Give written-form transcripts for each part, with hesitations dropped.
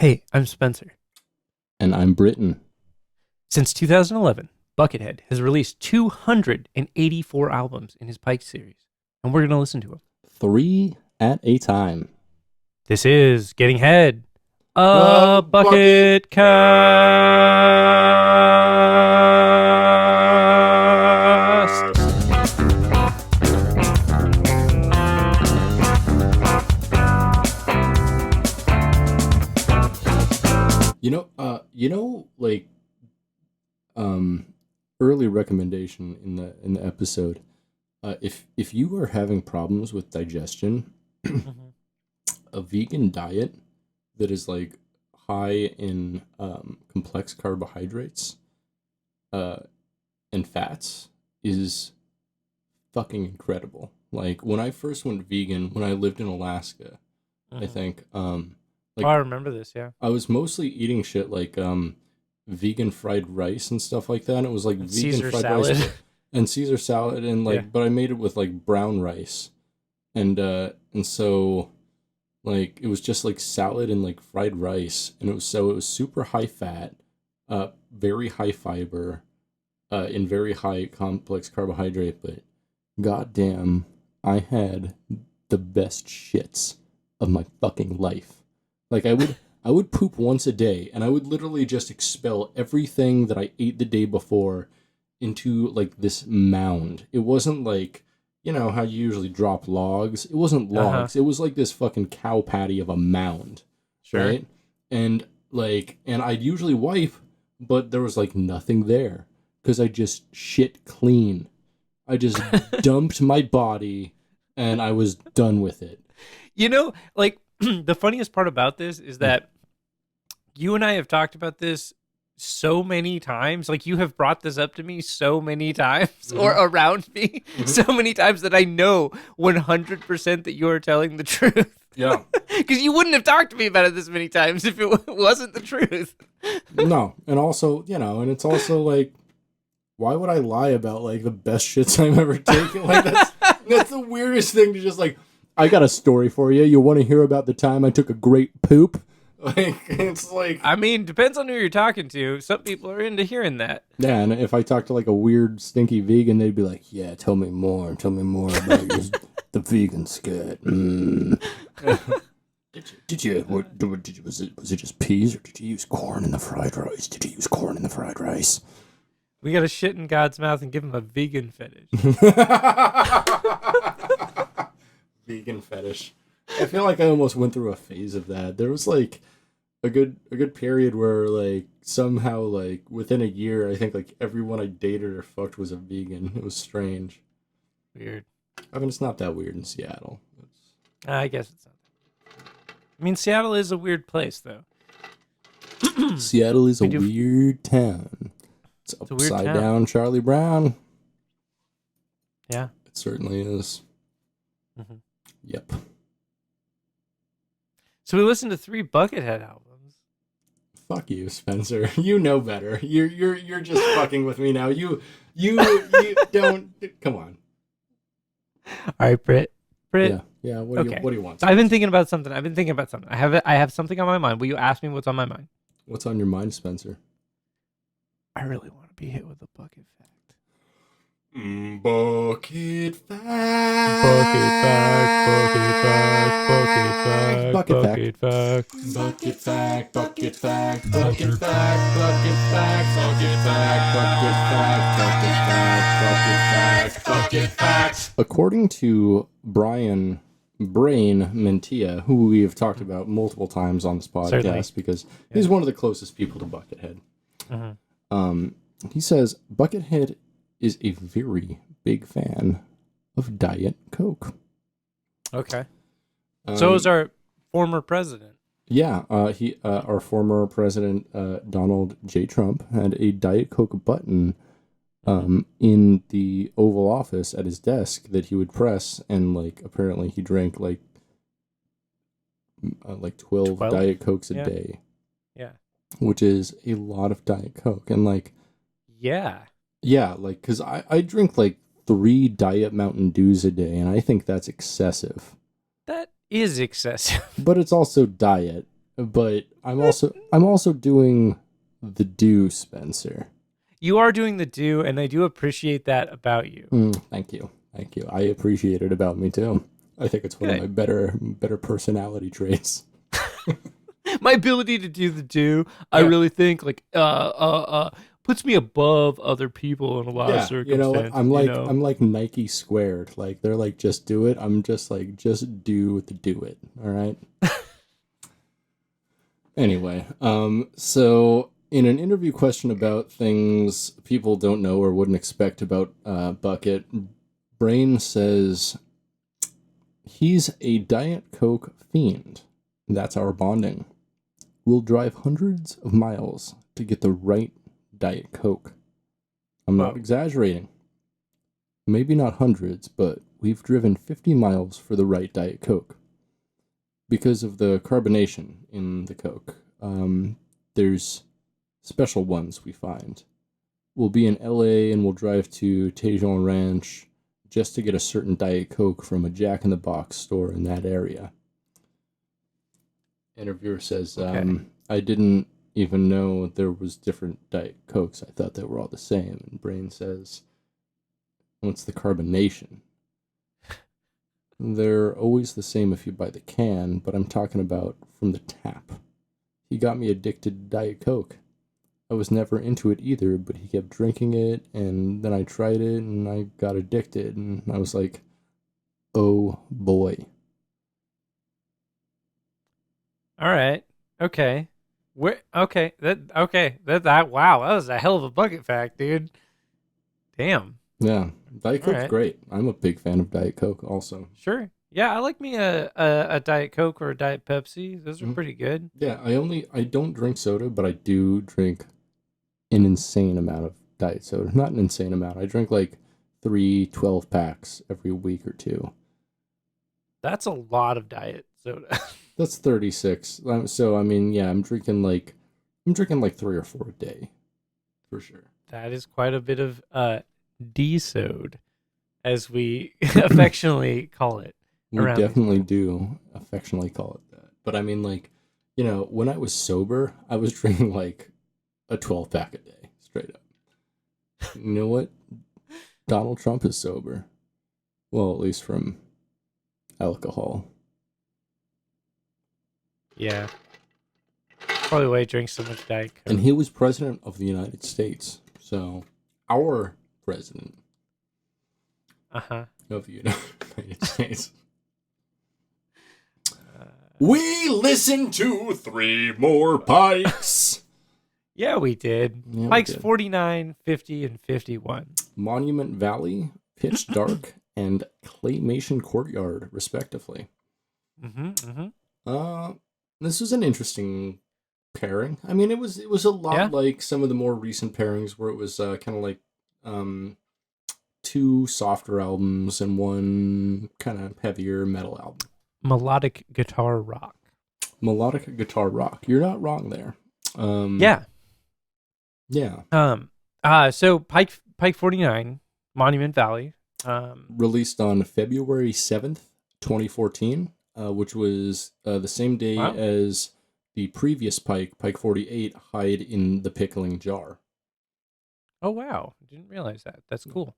Hey, I'm Spenser. And I'm Britain. Since 2011, Buckethead has released 284 albums in his Pikes series, and we're going to listen to them. 3 at a time. This is Getting Head, The a Bucketcast. Early recommendation in the episode. If you are having problems with digestion, a vegan diet that is like high in complex carbohydrates, and fats is fucking incredible. Like when I first went vegan, when I lived in Alaska, I think, I remember this, yeah. I was mostly eating shit like vegan fried rice and stuff like that. And it was like And vegan Caesar fried salad. rice and Caesar salad and like, Yeah. but I made it with like brown rice, and so like it was just like salad and like fried rice, and it was super high fat, very high fiber, and very high complex carbohydrate. But goddamn, I had the best shits of my fucking life. Like I would poop once a day, and I would literally just expel everything that I ate the day before into like this mound. It wasn't like, you know how you usually drop logs. It wasn't logs. It was like this fucking cow patty of a mound. Sure. Right? And I'd usually wipe, but there was like nothing there because I just shit clean. I just dumped my body and I was done with it. You know, like, the funniest part about this is that you and I have talked about this so many times. Like, you have brought this up to me so many times, or around me so many times, that I know 100% that you are telling the truth. Yeah. Because you wouldn't have talked to me about it this many times if it wasn't the truth. No. And also, and it's also like, why would I lie about like the best shits I've ever taken? Like that's the weirdest thing to just like, I got a story for you. You want to hear about the time I took a great poop? Like, it's like... I mean, depends on who you're talking to. Some people are into hearing that. Yeah, and if I talk to like a weird, stinky vegan, they'd be like, yeah, tell me more about the vegan scat. Was it just peas, or did you use corn in the fried rice? We got to shit in God's mouth and give him a vegan fetish. Vegan fetish. I feel like I almost went through a phase of that. There was like a good period where like somehow like within a year I think like everyone I dated or fucked was a vegan. It was strange. Weird. I mean, it's not that weird in Seattle. I guess it's not. I mean, Seattle is a weird place, though. Seattle is a weird town. It's a weird upside town. down Charlie Brown. Yeah. It certainly is. Mm-hmm. Yep. So we listened to 3 Buckethead albums. Fuck you, Spenser. You know better. You're just fucking with me now. You don't. Come on. All right, Brit. Yeah. What do you want? So I've been thinking about something. I have something on my mind. Will you ask me what's on my mind? What's on your mind, Spenser? I really want to be hit with a bucket fact. Bucket fact. Bucket fact. Bucket fact. Bucket fact. Bucket fact. Bucket fact. Bucket fact. Bucket fact. Bucket fact. Bucket fact. Bucket fact. Bucket fact. Bucket fact. According to Brian Brain Mentia, who we have talked about multiple times on this podcast, Certainly. because he's one of the closest people to Buckethead. He says Buckethead is a very big fan of Diet Coke. Okay. So is our former president. Yeah, our former president, Donald J. Trump, had a Diet Coke button in the Oval Office at his desk that he would press, and like apparently he drank like 12 Diet Cokes a day. Yeah. Which is a lot of Diet Coke, and like... Yeah. Yeah, like, because I drink like 3 Diet Mountain Dews a day, and I think that's excessive. That is excessive. But it's also diet. but I'm also doing the Do Spenser. You are doing the do, and I do appreciate that about you. Thank you. I appreciate it about me too. I think it's one of my better personality traits. My ability to do the do, I really think like puts me above other people in a lot of circumstances. You know what? I'm like Nike squared. Like they're like just do it. I'm just like just do it. All right. Anyway, so in an interview question about things people don't know or wouldn't expect about Bucket, Brain says he's a Diet Coke fiend. That's our bonding. We'll drive hundreds of miles to get the right Diet Coke. I'm not exaggerating. Maybe not hundreds, but we've driven 50 miles for the right Diet Coke. Because of the carbonation in the Coke. There's special ones we find. We'll be in LA and we'll drive to Tejon Ranch just to get a certain Diet Coke from a Jack in the Box store in that area. Interviewer says, I didn't even know there was different Diet Cokes. I thought they were all the same. And Brain says, what's the carbonation? They're always the same if you buy the can, but I'm talking about from the tap. He got me addicted to Diet Coke. I was never into it either, but he kept drinking it, and then I tried it, and I got addicted, and I was like, oh boy. All right. Okay. Wow, that was a hell of a bucket fact, dude. Damn. Yeah, Diet Coke's great. I'm a big fan of Diet Coke also. Sure. Yeah, I like me a Diet Coke or a Diet Pepsi. Those are pretty good. Yeah, I don't drink soda, but I do drink an insane amount of diet soda. Not an insane amount. I drink like 3 12-packs every week or two. That's a lot of diet soda. That's 36. So I mean, yeah, I'm drinking like 3 or 4 a day, for sure. That is quite a bit of D-sode, as we affectionately call it. We definitely do affectionately call it that. But I mean, like, you know, when I was sober, I was drinking like a 12-pack a day, straight up. You know what? Donald Trump is sober. Well, at least from alcohol. Yeah. Probably why he drinks so much Diet Coke. And he was president of the United States. So, our president of the United States. We listened to 3 more Pikes. Yeah, we did. Yeah, Pikes 49, 50, and 51. Monument Valley, Pitch Dark, and Claymation Courtyard, respectively. This was an interesting pairing. I mean, it was a lot like some of the more recent pairings where it was kind of like 2 softer albums and 1 kind of heavier metal album. Melodic guitar rock. Melodic guitar rock. You're not wrong there. Yeah. Yeah. So Pike 49, Monument Valley. Released on February 7th, 2014, which was the same day as the previous Pike 48, Hide in the Pickling Jar. Oh, wow. Didn't realize that. That's cool.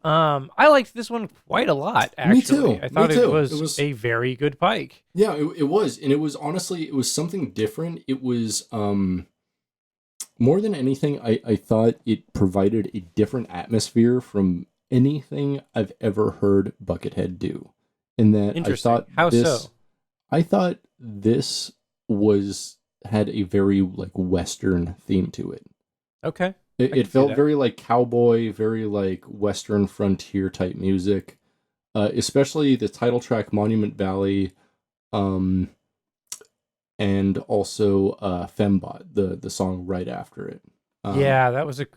I liked this one quite a lot, actually. Me too. I thought it was a very good Pike. Yeah, it was. And it was honestly, it was something different. It was, more than anything, I thought it provided a different atmosphere from anything I've ever heard Buckethead do. In that I thought this had a very like Western theme to it. Okay. It felt very like cowboy, very like Western frontier type music. Especially the title track Monument Valley, and also Fembot, the song right after it. That was a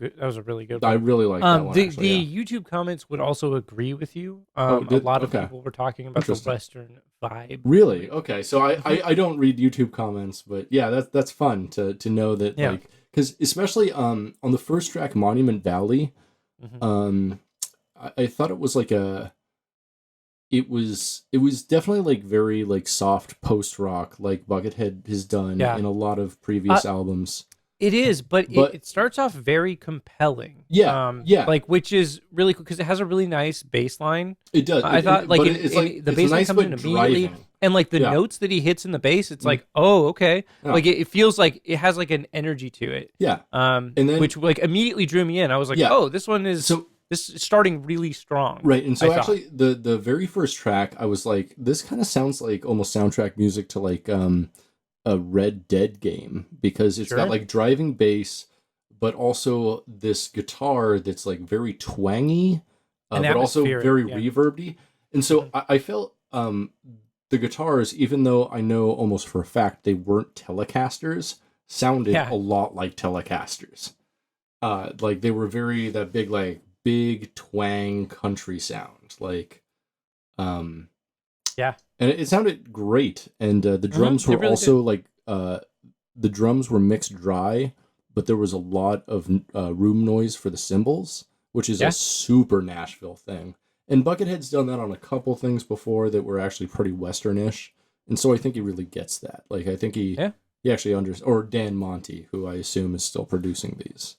really good one. I really like that one. The YouTube comments would also agree with you. A lot of people were talking about the Western vibe. Really? Okay. So I don't read YouTube comments, but yeah, that's fun to know that like, because especially on the first track Monument Valley, I thought it was like it was definitely like very like soft post rock, like Buckethead has done Yeah. in a lot of previous albums. It is, but But it starts off very compelling. yeah, yeah, Like, which is really cool because it has a really nice bass line. it does. I thought like but it's like the it's bass line nice comes but in immediately, driving. and like the Yeah. notes that he hits in the bass, it's like, oh, okay. Yeah. Like it feels like it has like an energy to it. Yeah. And then which like immediately drew me in. I was like, Yeah. oh, this one is this is starting really strong. Right, and so I thought. actually the very first track, I was like, this kind of sounds like almost soundtrack music to like a Red Dead game, because it's got like driving bass, but also this guitar that's like very twangy, but also very reverby. And so I felt the guitars, even though I know almost for a fact they weren't Telecasters, sounded a lot like Telecasters. Like they were very that big twang country sound, like and it sounded great. And the drums were really also did. Like the drums were mixed dry, but there was a lot of room noise for the cymbals, which is a super Nashville thing. And Buckethead's done that on a couple things before that were actually pretty Westernish, and so I think he really gets that. Like I think he actually or Dan Monty, who I assume is still producing these.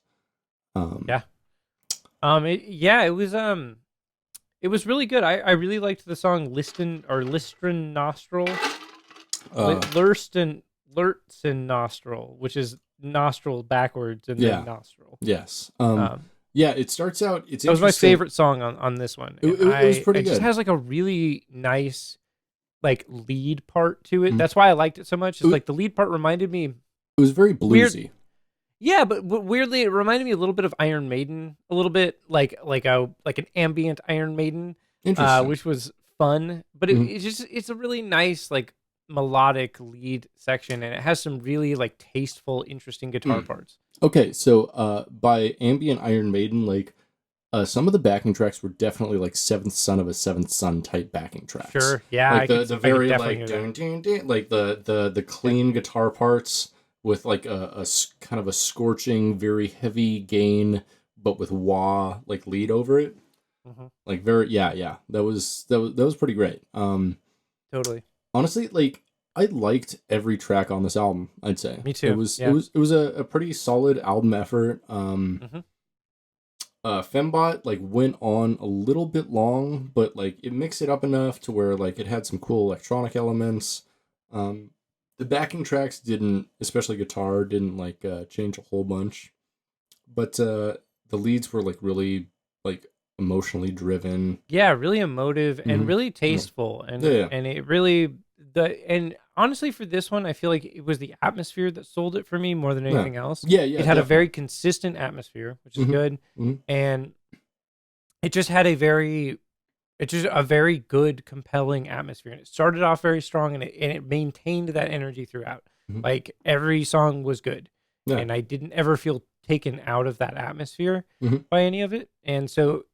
It was really good. I really liked the song Listrin Nostril. Lurtzen Nostril, which is nostril backwards and then nostril. Yes. It starts out. That was my favorite song on this one. It was pretty good. It just has like a really nice like lead part to it. Mm-hmm. That's why I liked it so much. It's like the lead part reminded me. It was very bluesy. Weird, yeah, but weirdly, it reminded me a little bit of Iron Maiden, a little bit like an ambient Iron Maiden, which was fun. But it's a really nice like melodic lead section, and it has some really like tasteful, interesting guitar parts. Okay, so by ambient Iron Maiden, like some of the backing tracks were definitely like Seventh Son of a Seventh Son type backing tracks. Sure, yeah, like the very like dun, dun, dun, like the clean guitar parts with like a kind of a scorching, very heavy gain, but with wah like lead over it. Mm-hmm. Like very that was pretty great. Totally. Honestly, like I liked every track on this album. I'd say me too. It was a pretty solid album effort. Fembot like went on a little bit long, but like it mixed it up enough to where like it had some cool electronic elements. The backing tracks didn't, especially guitar, didn't like change a whole bunch, but the leads were like really like emotionally driven. Yeah, really emotive and really tasteful, and it really and honestly for this one, I feel like it was the atmosphere that sold it for me more than anything else. Yeah, it had a very consistent atmosphere, which is good, and it just had a very good, compelling atmosphere. And it started off very strong, and it maintained that energy throughout. Like every song was good, and I didn't ever feel taken out of that atmosphere by any of it. And so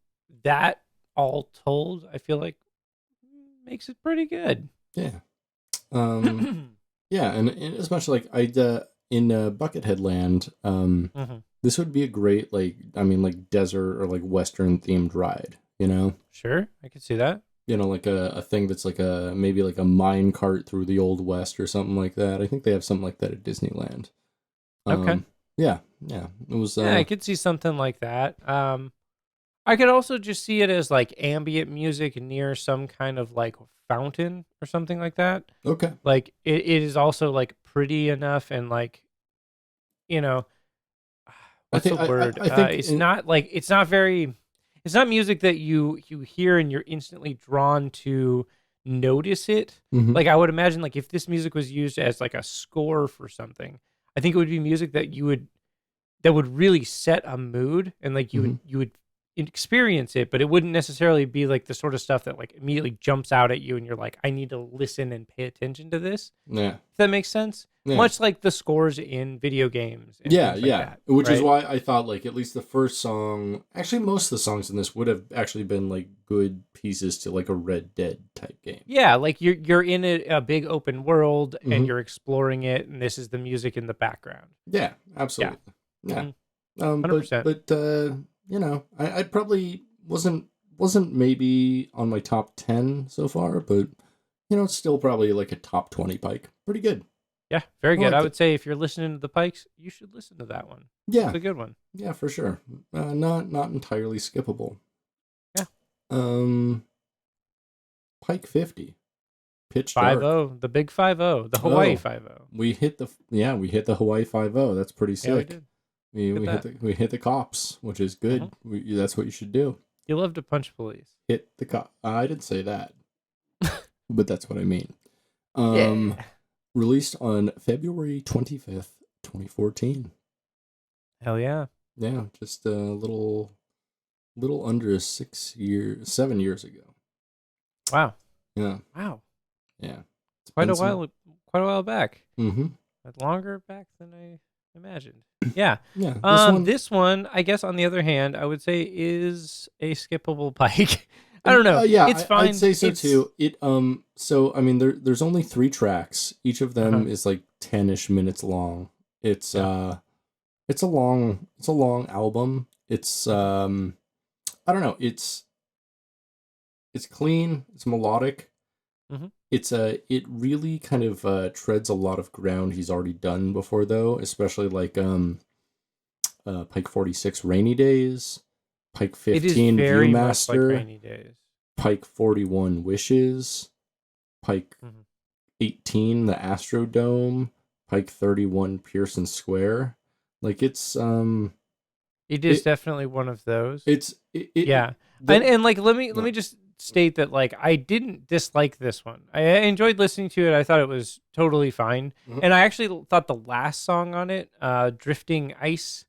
that all told, I feel like makes it pretty good. Yeah. And as much like I'd in Buckethead land, this would be a great like desert or like Western themed ride. You know? Sure, I could see that. You know, like a thing that's like maybe like a mine cart through the Old West or something like that. I think they have something like that at Disneyland. Okay. Yeah. It was. I could see something like that. I could also just see it as like ambient music near some kind of like fountain or something like that. Okay. Like it is also like pretty enough and like, you know, what's the word? I think it's not music that you hear and you're instantly drawn to notice it. Like I would imagine like if this music was used as like a score for something, I think it would be music that would really set a mood and like you would experience it, but it wouldn't necessarily be like the sort of stuff that like immediately jumps out at you and you're like, I need to listen and pay attention to this. Yeah. If that makes sense. Yeah. Much like the scores in video games. And that, which is why I thought like at least the first song, actually most of the songs in this would have actually been like good pieces to like a Red Dead type game. Yeah, like you're in a big open world and you're exploring it, and this is the music in the background. Yeah, absolutely. Yeah. 100%. But you know, I probably wasn't wasn't maybe on my top 10 so far, but it's still probably like a top 20 pike. Pretty good. Yeah, very good. I would it. say if you're listening to the Pikes, you should listen to that one. Yeah, it's a good one. Yeah, for sure. Not entirely skippable. Yeah. Pike 50. Pitch 5-0, the big 5-0, the Hawaii 5-0. We hit the Hawaii 5-0. That's pretty sick. Yeah, we did. We hit the cops, which is good. That's what you should do. You love to punch police. Hit the cop. I didn't say that, but that's what I mean. Yeah. Released on February 25th, 2014. Hell yeah. Yeah, just a little under 7 years ago. Wow. Yeah. Wow. Yeah. Quite a while back. Mm-hmm. Longer back than I imagined. Yeah. Yeah. This one, I guess, on the other hand, I would say is a skippable pike. I don't know. It's fine. I'd say so too. So I mean, there's only 3 tracks. Each of them is like 10-ish minutes long. It's a long album. It's I don't know. It's clean. It's melodic. Mm-hmm. It really kind of treads a lot of ground he's already done before, though, especially like Pike 46 Rainy Days, Pike 15 Viewmaster, like Rainy Days. Pike 41 Wishes, Pike 18 the Astrodome, Pike 31 Pearson Square. Like it's it is definitely one of those. Yeah. And like let me just state that like I didn't dislike this one. I enjoyed listening to it. I thought it was totally fine. Mm-hmm. And I actually thought the last song on it, Drifting Ice,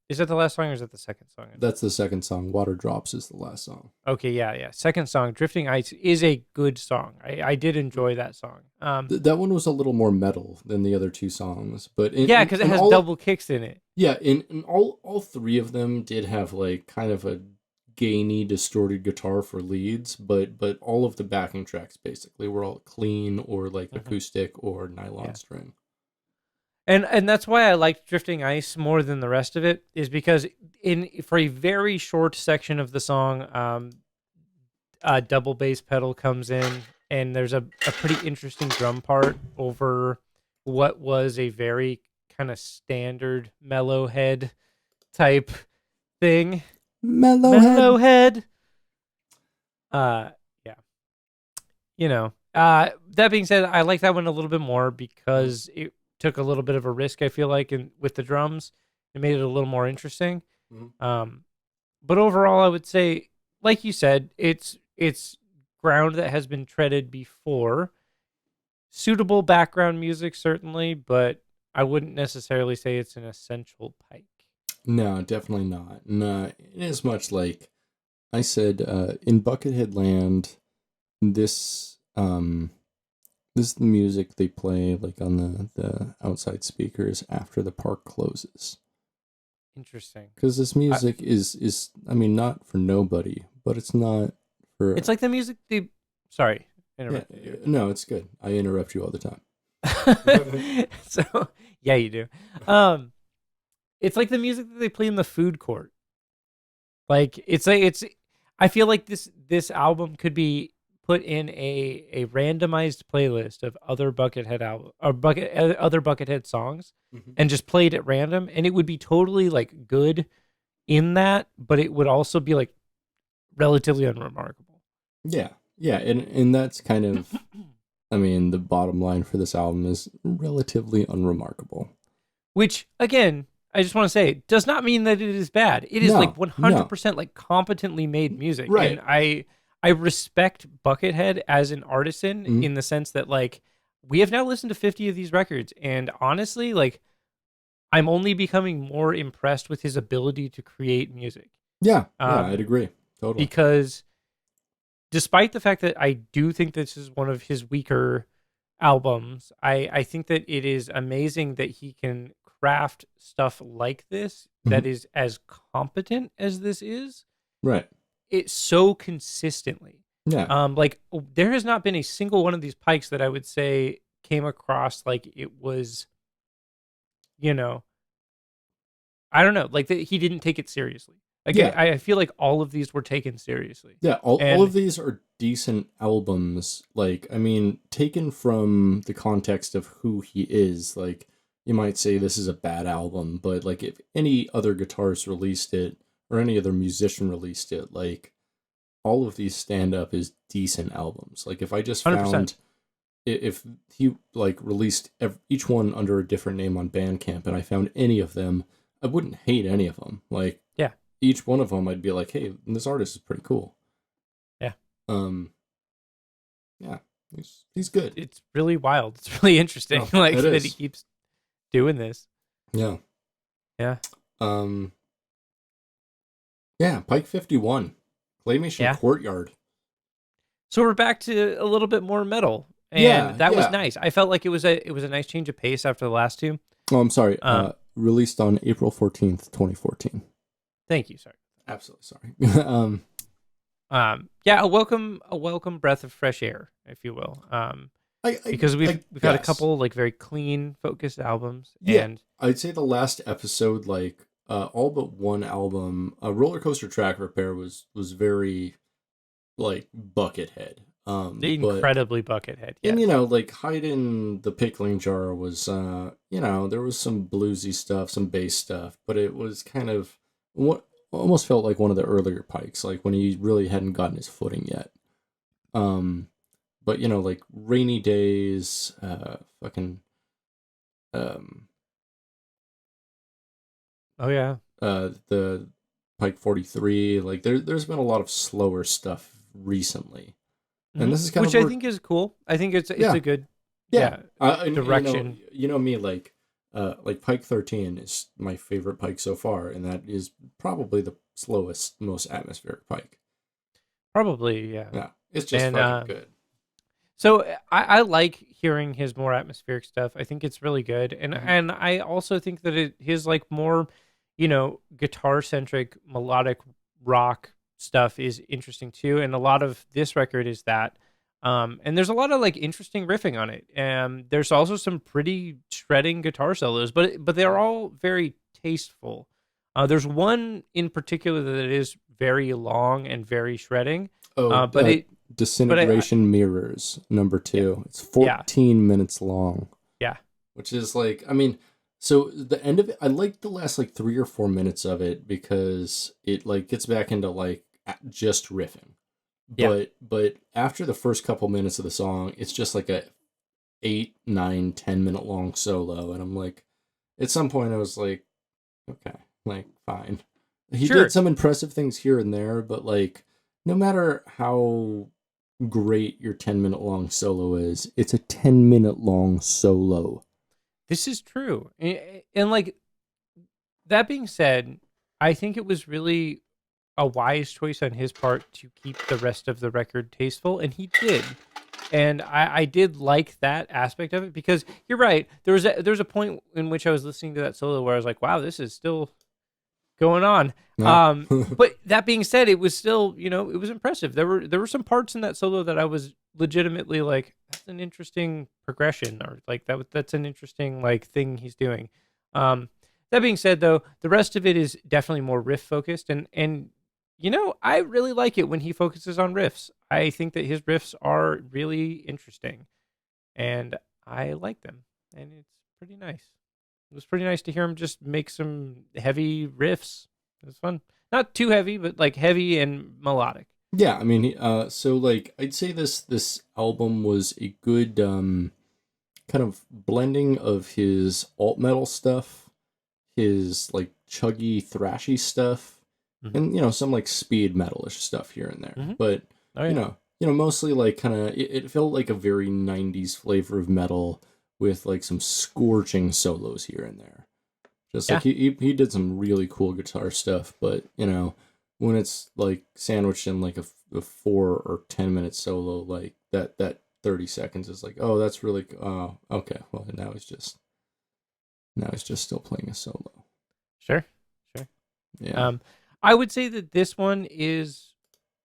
is that the last song or is that the second song? That's the second song. Water Drops is the last song. Okay, yeah. Second song, Drifting Ice, is a good song. I did enjoy that song. That one was a little more metal than the other 2 songs, but because it has double kicks in it. Yeah, and all 3 of them did have like kind of a gainy, distorted guitar for leads, but all of the backing tracks basically were all clean or like acoustic or nylon string. And that's why I liked Drifting Ice more than the rest of it, is because for a very short section of the song, a double bass pedal comes in, and there's a pretty interesting drum part over what was a very kind of standard mellow head type thing. Mellow head. Yeah. That being said, I like that one a little bit more because it took a little bit of a risk, I feel like, with the drums. It made it a little more interesting. Mm-hmm. But overall, I would say, like you said, it's ground that has been treaded before. Suitable background music, certainly, but I wouldn't necessarily say it's an essential pike. No, definitely not. No, it is much like I said, in Buckethead Land, this is the music they play like on the outside speakers after the park closes. Interesting. Because this music is I mean, not for nobody, but it's not for... It's like the music Sorry. No, it's good. I interrupt you all the time. So, yeah, you do. It's like the music that they play in the food court. Like I feel like this album could be put in a randomized playlist of other Buckethead other Buckethead songs, and just played at random, and it would be totally like good in that, but it would also be like relatively unremarkable. Yeah, and that's kind of, I mean, the bottom line for this album is relatively unremarkable. Which, again, I just want to say, does not mean that it is bad. It is like 100% like competently made music. Right. And I respect Buckethead as an artisan in the sense that like we have now listened to 50 of these records, and honestly, like I'm only becoming more impressed with his ability to create music. Yeah, I'd agree. Totally. Because despite the fact that I do think this is one of his weaker albums, I think that it is amazing that he can craft stuff like this that is as competent as this is. Right. It's so consistently. Yeah. Like there has not been a single one of these pikes that I would say came across like it was, I don't know, like he didn't take it seriously. Like Yeah. I feel like all of these were taken seriously. Yeah, all of these are decent albums. Like, I mean, taken from the context of who he is, like, you might say this is a bad album, but like if any other guitarist released it or any other musician released it, like all of these stand up as decent albums. Like if I just 100%. found if he like released each one under a different name on Bandcamp and I found any of them, I wouldn't hate any of them. Like Yeah. each one of them I'd be like, hey, this artist is pretty cool. Yeah. Yeah, he's good. It's really wild. It's really interesting. No, like it that is. he keeps doing this. Yeah. Yeah. Yeah, Pike 51. Claymation Courtyard. So we're back to a little bit more metal. And that was nice. I felt like it was a nice change of pace after the last two. Oh, I'm sorry. Released on April 14th, 2014. Thank you. Sorry. Absolutely sorry. Yeah, a welcome breath of fresh air, if you will. Because we've had a couple like very clean, focused albums. Yeah, and I'd say the last episode, like all but one album, Roller Coaster Track Repair was very like Buckethead. Incredibly Buckethead. Yes. And like Hide in the Pickling Jar was there was some bluesy stuff, some bass stuff, but it was kind of what almost felt like one of the earlier Pikes, like when he really hadn't gotten his footing yet. But like Rainy Days, oh yeah. The Pike 43, like there's been a lot of slower stuff recently. And this is kind which of I think is cool. I think it's a good direction. You know me, like Pike 13 is my favorite Pike so far, and that is probably the slowest, most atmospheric Pike. Probably, yeah. Yeah, it's just fucking good. So I like hearing his more atmospheric stuff. I think it's really good, and I also think that his like more, guitar centric melodic rock stuff is interesting too, and a lot of this record is that. And there's a lot of like interesting riffing on it, and there's also some pretty shredding guitar solos, but they're all very tasteful. There's one in particular that is very long and very shredding. Disintegration Mirrors number 2. It's 14 minutes long. Yeah, which is like, I mean, so the end of it, I like the last like 3 or 4 minutes of it because it like gets back into like just riffing. But after the first couple minutes of the song, it's just like a 8, 9, 10 minute long solo, and I'm like, at some point I was like, okay, like fine. He did some impressive things here and there, but like no matter how great your 10-minute long solo is, it's a 10-minute long solo. This is true, and like that being said, I think it was really a wise choice on his part to keep the rest of the record tasteful, and he did. And I did like that aspect of it because you're right. There was a point in which I was listening to that solo where I was like, "Wow, this is still going on." Yeah. But that being said, it was still, it was impressive. There were some parts in that solo that I was legitimately like, "That's an interesting progression," or like that's an interesting like thing he's doing. That being said, though, the rest of it is definitely more riff focused, and I really like it when he focuses on riffs. I think that his riffs are really interesting, and I like them, and it's pretty nice. It was pretty nice to hear him just make some heavy riffs. It was fun. Not too heavy, but like heavy and melodic. Yeah, I mean, so like I'd say this album was a good kind of blending of his alt metal stuff, his like chuggy thrashy stuff. And some like speed metalish stuff here and there, but mostly like kind of it felt like a very 90s flavor of metal with like some scorching solos here and there. Just like he did some really cool guitar stuff, but when it's like sandwiched in like a 4 or 10 minute solo, like that 30 seconds is like, oh, that's really okay. Well, now he's just still playing a solo. Sure. Yeah. I would say that this one is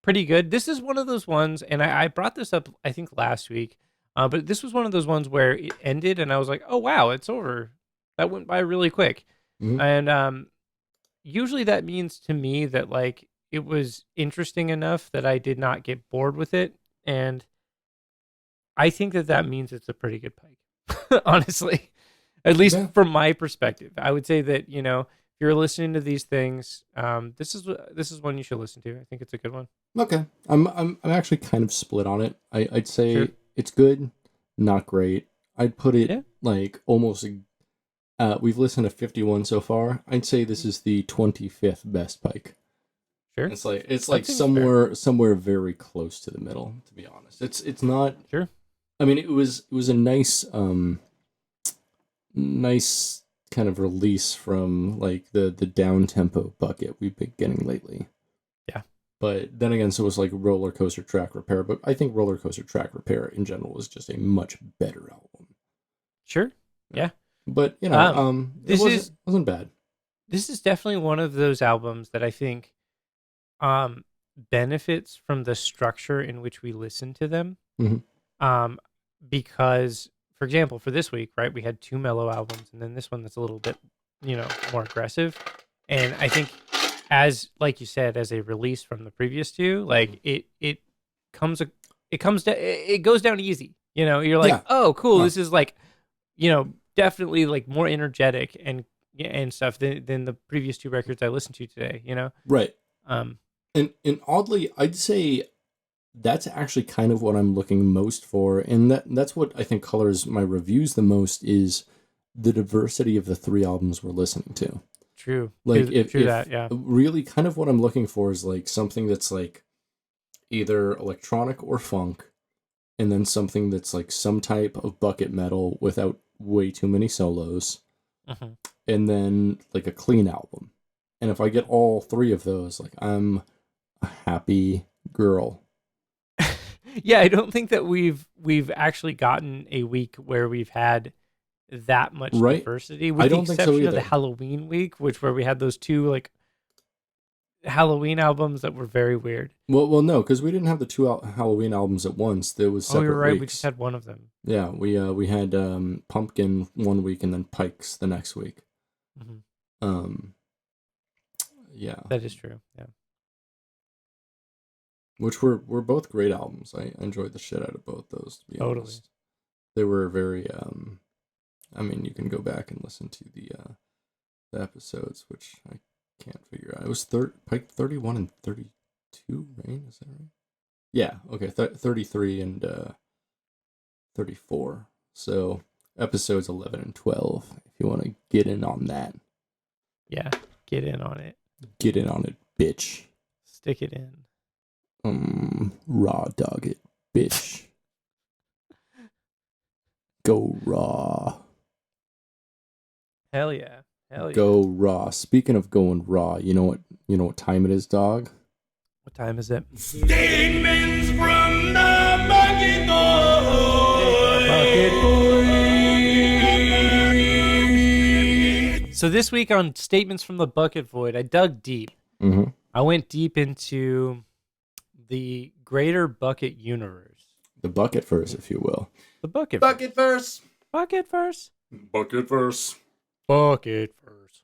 pretty good. This is one of those ones, and I brought this up, I think, last week, but this was one of those ones where it ended, and I was like, oh, wow, it's over. That went by really quick. And, usually that means to me that like it was interesting enough that I did not get bored with it, and I think that means it's a pretty good pike. Honestly, at least from my perspective, I would say that if you're listening to these things, this is one you should listen to. I think it's a good one. Okay, I'm actually kind of split on it. I'd say it's good, not great. I'd put it like almost. We've listened to 51 so far. I'd say this is the 25th best pike. Sure. It's like somewhere very close to the middle, to be honest. It's not. Sure. I mean, it was a nice nice kind of release from like the down tempo bucket we've been getting lately. Yeah. But then again, so it was like Roller Coaster Track Repair. But I think Roller Coaster Track Repair in general was just a much better album. Sure. Yeah. But it wasn't bad. This is definitely one of those albums that I think benefits from the structure in which we listen to them. Mm-hmm. Because, for example, for this week, right, we had 2 mellow albums, and then this one that's a little bit, more aggressive. And I think, like you said, as a release from the previous 2, like it goes down easy. You're like, oh, cool, this is like, definitely like more energetic and stuff than the previous 2 records I listened to today. Right. And oddly, I'd say that's actually kind of what I'm looking most for, and that's what I think colors my reviews the most is the diversity of the 3 albums we're listening to. True. Like Yeah. Really, kind of what I'm looking for is like something that's like either electronic or funk, and then something that's like some type of bucket metal without way too many solos, and then like a clean album. And if I get all 3 of those, like I'm a happy girl. Yeah, I don't think that we've actually gotten a week where we've had that much diversity. With the exception of the Halloween week, where we had those 2 like Halloween albums that were very weird. Well, no, because we didn't have the 2 Halloween albums at once. There was separate you're right. weeks. We just had one of them. Yeah, we had Pumpkin one week and then Pikes the next week. Yeah, that is true. Yeah. Which were both great albums. I enjoyed the shit out of both those, to be honest. They were very, I mean, you can go back and listen to the episodes, which I can't figure out. It was Pike 31 and 32, right? Is that right? Yeah, okay, 33 and 34. So, episodes 11 and 12, if you want to get in on that. Yeah, get in on it. Get in on it, bitch. Stick it in. Raw dog it, bitch. Go raw. Hell yeah. Go raw. Speaking of going raw, you know what time it is, dog? What time is it? Statements from the Bucket Void. So this week on Statements from the Bucket Void, I dug deep. Mm-hmm. I went deep into the greater bucket universe. The bucket verse, if you will. The bucket verse. Bucket verse. Bucket verse. Bucket verse.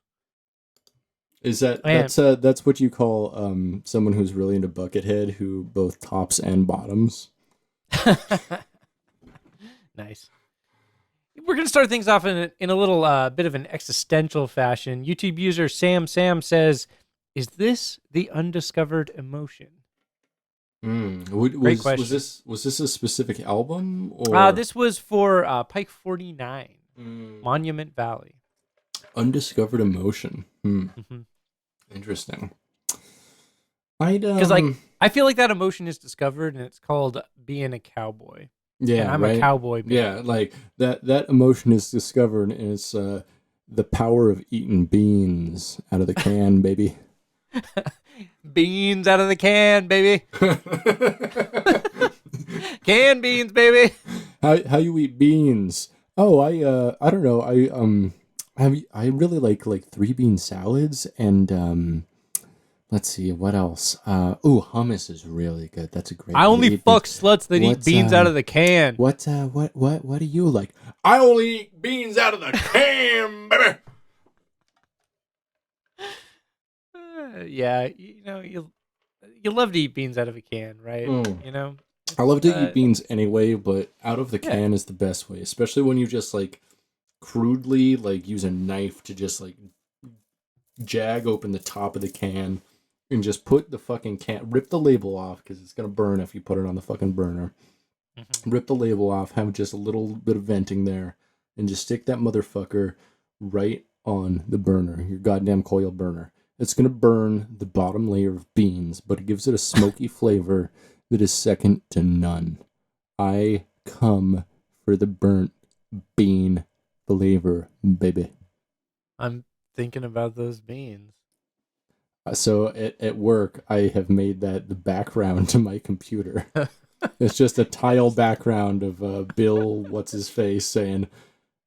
Is that's what you call someone who's really into Buckethead, who both tops and bottoms? Nice. We're gonna start things off in a little bit of an existential fashion. YouTube user Sam says, "Is this the undiscovered emotion?" Great question. Was this a specific album? Or this was for Pike 49, Monument Valley. Undiscovered emotion. Interesting. Because I feel like that emotion is discovered, and it's called being a cowboy. Yeah, and I'm a cowboy. Man. Yeah, like that emotion is discovered, and it's the power of eating beans out of the can, baby. Beans out of the can, baby. Canned beans, baby. How you eat beans? Oh, I don't know. I really like 3 bean salads and let's see what else. Hummus is really good. That's a great. I only fuck sluts that eat beans out of the can. What do you like? I only eat beans out of the can, baby. Yeah, you love to eat beans out of a can, right? Mm. You know, I love to eat beans anyway, but out of the Yeah. can is the best way, especially when you just like crudely like use a knife to just like jag open the top of the can and just put the fucking can, rip the label off because it's gonna burn if you put it on the fucking burner. Rip the label off, have just a little bit of venting there, and just stick that motherfucker right on the burner, your goddamn coil burner. It's gonna burn the bottom layer of beans, but it gives it a smoky flavor that is second to none. I come for the burnt bean flavor, baby. I'm thinking about those beans. So at work, I have made that the background to my computer. It's just a tile background of Bill, what's his face, saying,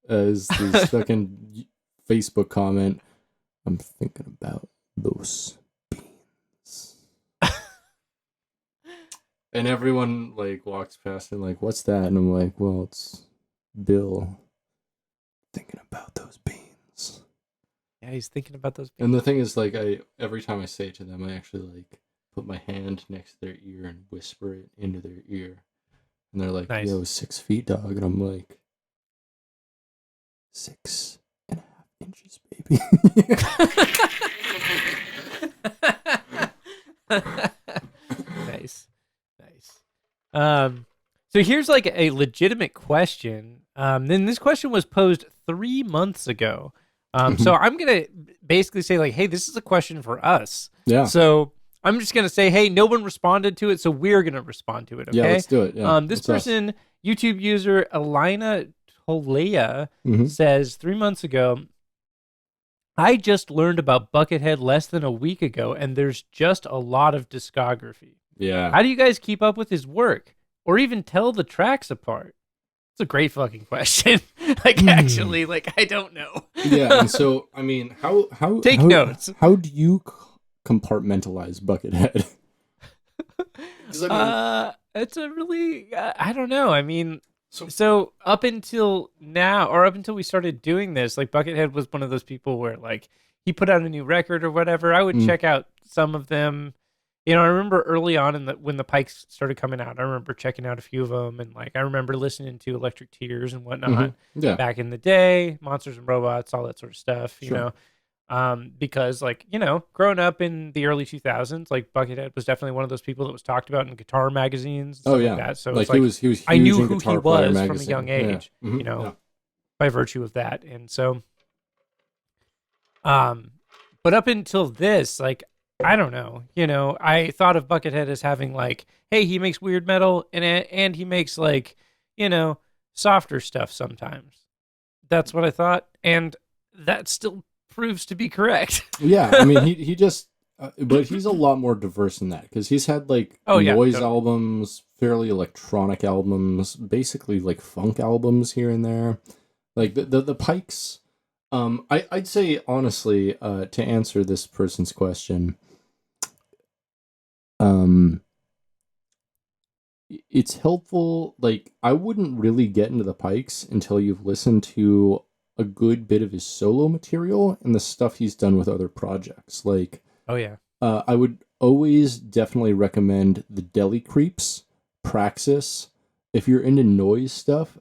as this fucking Facebook comment, I'm thinking about those beans. And everyone like walks past and like, what's that? And I'm like, well, it's Bill thinking about those beans. Yeah, he's thinking about those beans. And the thing is, like, every time I say it to them, I actually like put my hand next to their ear and whisper it into their ear. And they're like, Nice. yo, 6 feet, dog. And I'm like, 6.5 inches, baby. Nice. So here's like a legitimate question. Then this question was posed 3 months ago. So I'm going to basically say like, hey, this is a question for us. Yeah. So I'm just going to say, hey, no one responded to it, so we're going to respond to it, okay? Yeah, let's do it. Yeah, this it's us. person, YouTube user Elina Tolea, Mhm. says 3 months ago, I just learned about Buckethead less than a week ago, and there's just a lot of discography. Yeah. How do you guys keep up with his work, or even tell the tracks apart? It's a great fucking question. Actually, I don't know. Yeah, and so, I mean, how Take notes. How do you compartmentalize Buckethead? 'Cause, I mean, It's a really, I don't know. I mean, so up until now, or up until we started doing this, like Buckethead was one of those people where like he put out a new record or whatever. I would check out some of them. I remember early on when the Pikes started coming out, I remember checking out a few of them, and like I remember listening to Electric Tears and whatnot back in the day, Monsters and Robots, all that sort of stuff. You know. Because growing up in the early 2000s, like Buckethead was definitely one of those people that was talked about in guitar magazines. And stuff like that. So like it's like he was huge I knew in who he Guitar Player was magazine. from a young age, by virtue of that. And so, but up until this, like, I don't know, I thought of Buckethead as having like, hey, he makes weird metal and he makes like, softer stuff sometimes. That's what I thought. And that still proves to be correct. Yeah, I mean, he just, but he's a lot more diverse than that because he's had like noise albums, fairly electronic albums, basically like funk albums here and there. Like the Pikes, I'd say honestly, to answer this person's question, it's helpful. Like I wouldn't really get into the Pikes until you've listened to a good bit of his solo material and the stuff he's done with other projects. Like, I would always definitely recommend the Deli Creeps, Praxis. If you're into noise stuff,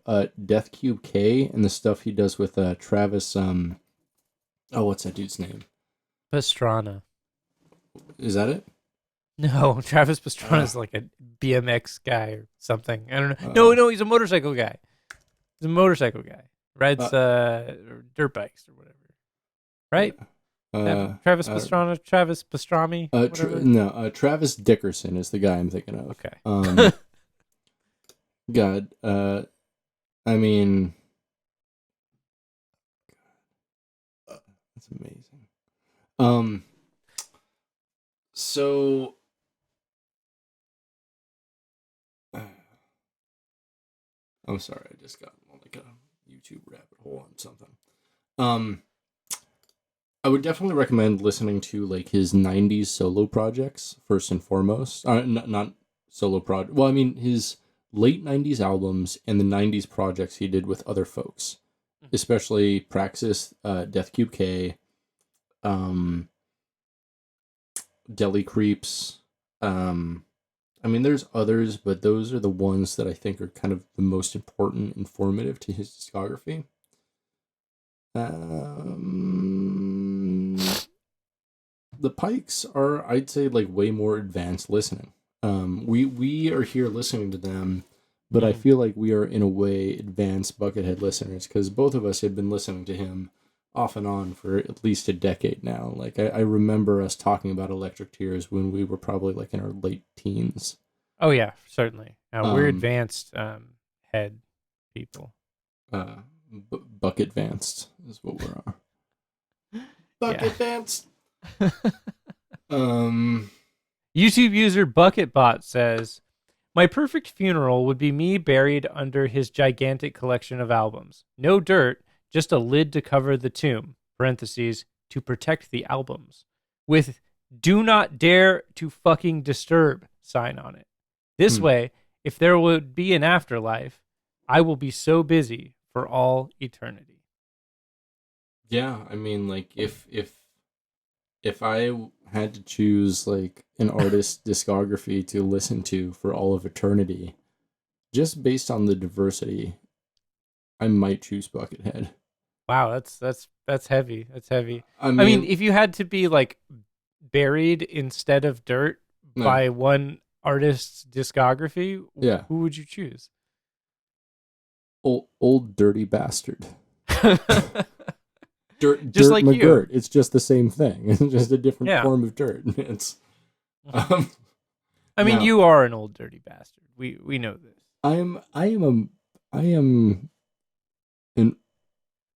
Death Cube K and the stuff he does with Travis. What's that dude's name? Pastrana. Is that it? No, Travis Pastrana is like a BMX guy or something. I don't know. No, he's a motorcycle guy. He's a motorcycle guy. Rides dirt bikes or whatever, right? Travis Pastrana, Travis Pastrami. Travis Dickerson is the guy I'm thinking of. Okay. God, I mean, that's amazing. So. I'm sorry, I just got like a YouTube rabbit hole on something. I would definitely recommend listening to like his 90s solo projects first and foremost. Not solo project. Well, I mean his late 90s albums and the 90s projects he did with other folks, especially Praxis, Death Cube K, Deli Creeps. I mean, there's others, but those are the ones that I think are kind of the most important, informative to his discography. The Pikes are, I'd say, like way more advanced listening. We are here listening to them, but I feel like we are in a way advanced Buckethead listeners because both of us had been listening to him off and on for at least a decade now. Like I remember us talking about Electric Tears when we were probably like in our late teens. Oh yeah, certainly. We're advanced head people. Bucket advanced is what we're on. Bucket advanced. YouTube user BucketBot says, "My perfect funeral would be me buried under his gigantic collection of albums. No dirt, just a lid to cover the tomb, parentheses, to protect the albums, with 'Do not dare to fucking disturb' sign on it. This way, if there would be an afterlife, I will be so busy for all eternity." Yeah, I mean, like if I had to choose like an artist's discography to listen to for all of eternity, just based on the diversity, I might choose Buckethead. Wow, that's heavy. That's heavy. I mean, if you had to be like buried instead of dirt by one artist's discography, who would you choose? Old dirty bastard. Dirt like McGirt. you. It's just the same thing. It's just a different form of dirt. It's. I mean, you are an old dirty bastard. We know this. I am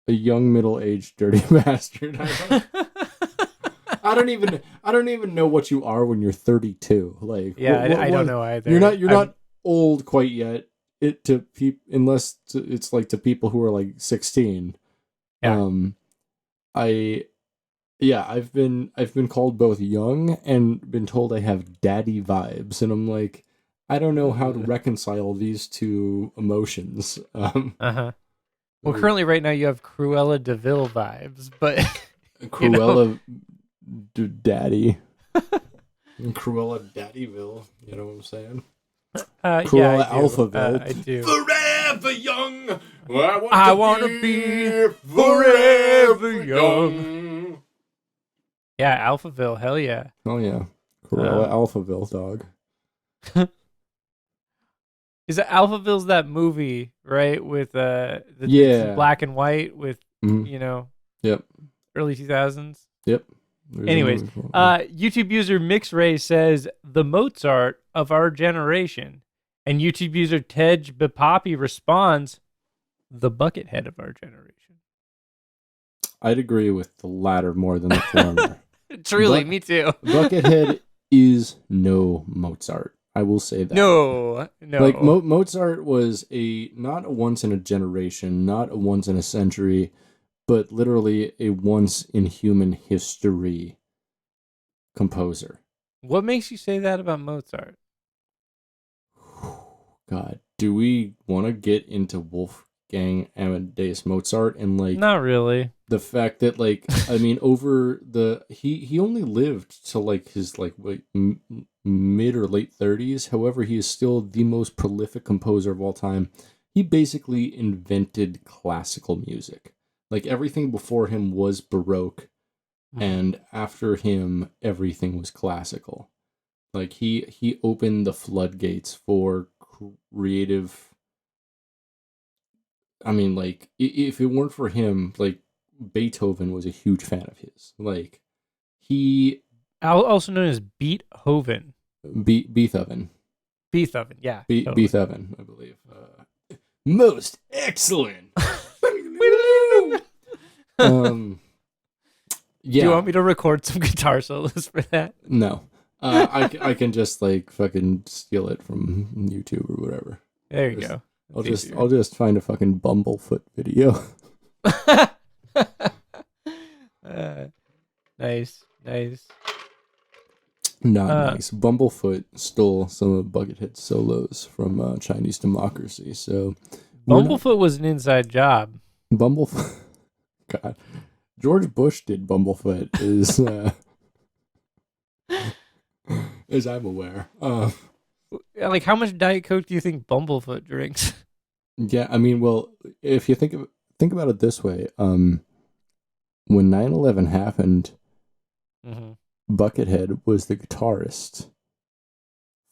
a young middle-aged dirty bastard. I don't even know what you are when you're 32. Like, I don't know either. You're not old quite yet. Unless it's like to people who are like 16. Yeah. I've been called both young and been told I have daddy vibes, and I'm like, I don't know how to reconcile these two emotions. Well, currently right now you have Cruella de Vil vibes, but Cruella daddy. Cruella Daddyville, you know what I'm saying? Cruella Alphaville. I do. Forever young. I want to be forever young. Yeah, Alphaville. Hell yeah. Oh yeah. Cruella Alphaville, dog. Is it Alphaville's that movie, right? With the black and white with Yep. Early 2000s. Yep. Anyways, YouTube user MixRay says the Mozart of our generation, and YouTube user Tej Bipoppy responds, the Buckethead of our generation. I'd agree with the latter more than the former. Truly, me too. Buckethead is no Mozart. I will say that. No. Like Mozart was not a once in a generation, not a once in a century, but literally a once in human history composer. What makes you say that about Mozart? God, do we want to get into Wolfgang Amadeus Mozart and like? Not really. The fact that like, I mean, he only lived till like his like mid or late 30s. However, he is still the most prolific composer of all time. He basically invented classical music. Like everything before him was Baroque, and after him, everything was classical. Like he opened the floodgates for creative. I mean, like if it weren't for him, like Beethoven was a huge fan of his. Like he also known as Beethoven. Beethoven. Beethoven, yeah. Totally. Beethoven, I believe. Most excellent. Yeah. Do you want me to record some guitar solos for that? No. I can just like fucking steal it from YouTube or whatever. There you go. I'll just find a fucking Bumblefoot video. Nice. Not nice. Bumblefoot stole some of Buckethead's solos from Chinese Democracy. So Bumblefoot was an inside job. Bumblefoot. God, George Bush did Bumblefoot. Is as I'm aware. Like, how much Diet Coke do you think Bumblefoot drinks? Yeah, I mean, well, if you think about it this way, when 9/11 happened, Buckethead was the guitarist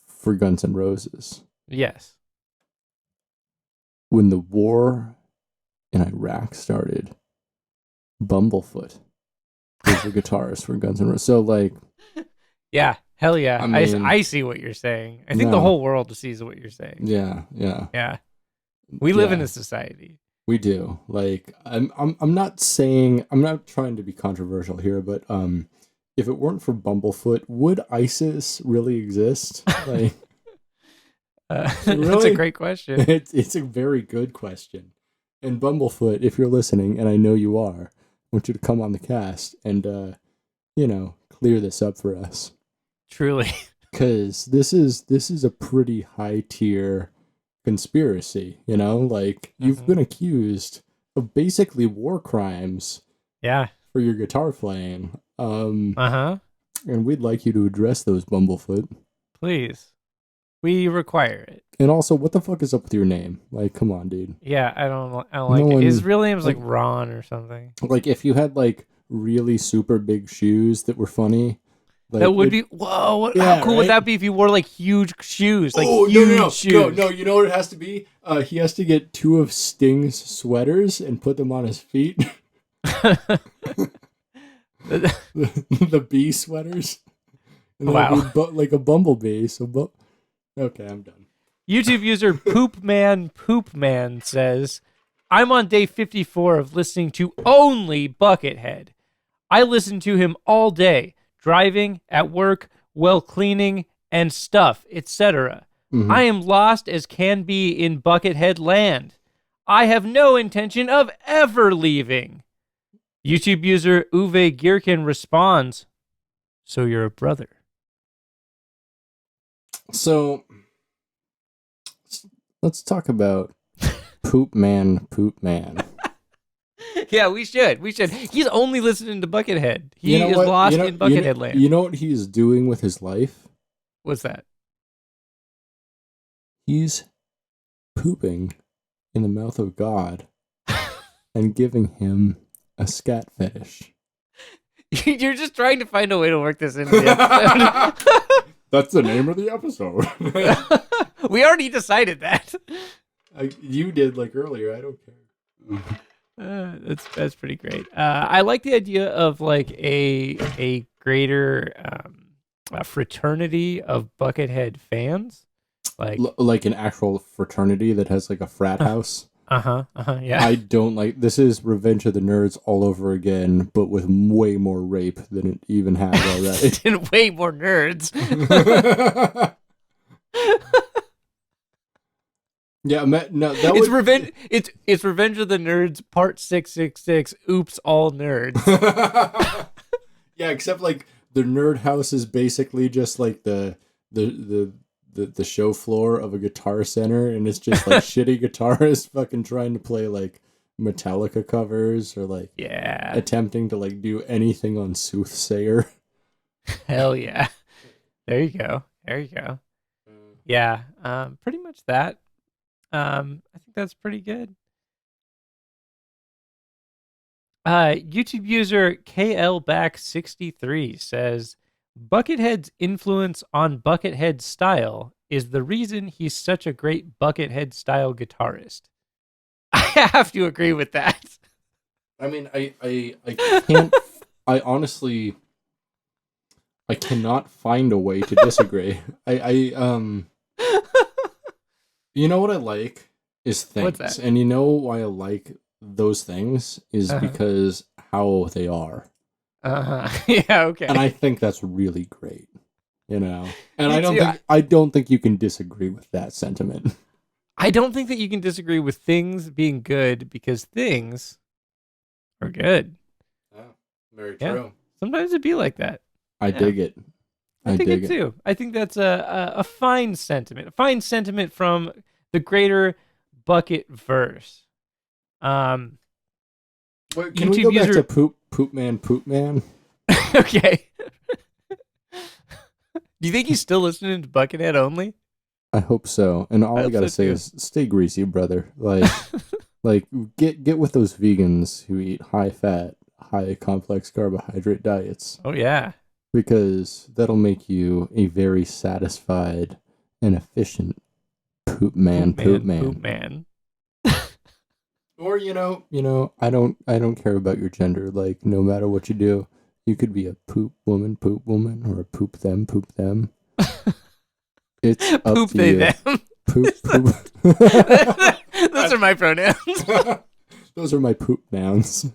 for Guns N' Roses. Yes. When the war in Iraq started, Bumblefoot was the guitarist for Guns N' Roses. So, like... Yeah, hell yeah. I mean, I see what you're saying. I think the whole world sees what you're saying. Yeah. We live in a society. We do. Like, I'm not saying... I'm not trying to be controversial here, but if it weren't for Bumblefoot, would ISIS really exist? Like... Really? That's a great question. It's a very good question. And Bumblefoot, if you're listening, and I know you are, I want you to come on the cast and, clear this up for us. Truly. Because this is a pretty high tier conspiracy, Like, you've been accused of basically war crimes. Yeah. For your guitar playing. And we'd like you to address those, Bumblefoot. Please. We require it. And also, what the fuck is up with your name? Like, come on, dude. Yeah, I don't like it. His real name's like Ron or something. Like, if you had like really super big shoes that were funny, like, that would be whoa. How cool would that be if you wore like huge shoes? Like huge shoes. No. You know what it has to be? He has to get 2 of Sting's sweaters and put them on his feet. the bee sweaters. And wow. Like a bumblebee. Okay, I'm done. YouTube user Poopman says, I'm on day 54 of listening to only Buckethead. I listen to him all day, driving, at work, while cleaning, and stuff, etc. I am lost as can be in Buckethead land. I have no intention of ever leaving. YouTube user Uwe Gierkin responds, so you're a brother. So, let's talk about Poop Man. Yeah, we should. He's only listening to Buckethead. He is lost in Buckethead land. You know what he's doing with his life? What's that? He's pooping in the mouth of God and giving him a scat fetish. You're just trying to find a way to work this into the episode. That's the name of the episode. We already decided that. You did like earlier. I don't care. That's pretty great. I like the idea of like a greater fraternity of Buckethead fans, like an actual fraternity that has like a frat house. Yeah. I don't like this. Is Revenge of the Nerds all over again, but with way more rape than it even has already. And way more nerds. Yeah, no, it's revenge. It's Revenge of the Nerds Part 666. Oops, all nerds. Yeah, except like the nerd house is basically just like the show floor of a guitar center, and it's just like shitty guitarists fucking trying to play like Metallica covers or like attempting to like do anything on Soothsayer. Hell yeah. There you go. Yeah, pretty much that. I think that's pretty good. YouTube user KLBack63 says, Buckethead's influence on Buckethead style is the reason he's such a great Buckethead style guitarist. I have to agree with that. I mean, I can't. I honestly, I cannot find a way to disagree. You know what I like is things. What's that? And you know why I like those things is because how they are. Yeah, okay. And I think that's really great. And I don't think you can disagree with that sentiment. I don't think that you can disagree with things being good because things are good. Oh, very true. Sometimes it'd be like that. I dig it. I think it too. I think that's a fine sentiment. A fine sentiment from the greater Bucket verse. Can we go back to poop man? Okay. Do you think he's still listening to Buckethead only? I hope so. And all I gotta say is, stay greasy, brother. Like get with those vegans who eat high fat, high complex carbohydrate diets. Oh yeah, because that'll make you a very satisfied and efficient poop man. Or you know, I don't care about your gender. Like, no matter what you do, you could be a poop woman, or a poop them. It's up poop to they you. them. Poop. Those are my pronouns. Those are my poop nouns.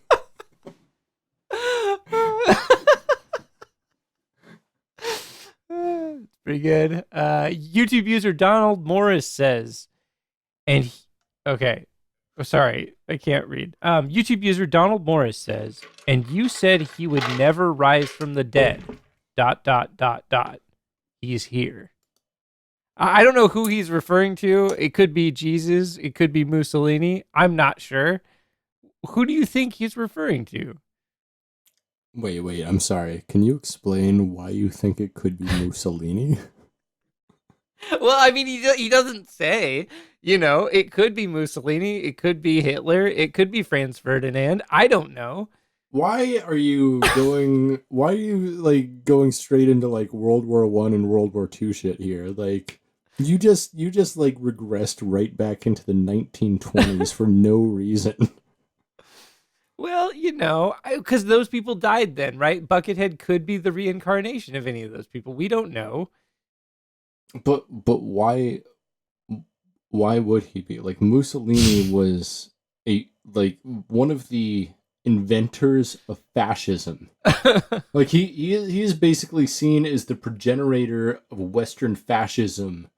It's pretty good. YouTube user Donald Morris says, okay. Oh, sorry, I can't read. YouTube user Donald Morris says, and you said he would never rise from the dead. ... He's here. I don't know who he's referring to. It could be Jesus. It could be Mussolini. I'm not sure. Who do you think he's referring to? Wait, I'm sorry. Can you explain why you think it could be Mussolini? Well, I mean, he doesn't say. You know, it could be Mussolini. It could be Hitler. It could be Franz Ferdinand. I don't know. Why are you going? Why are you like going straight into like World War I and World War II shit here? Like, you just like regressed right back into the 1920s for no reason. Well, you know, because those people died then, right? Buckethead could be the reincarnation of any of those people. We don't know. But why would he be? Like, Mussolini was one of the inventors of fascism. Like, he is basically seen as the progenitor of Western fascism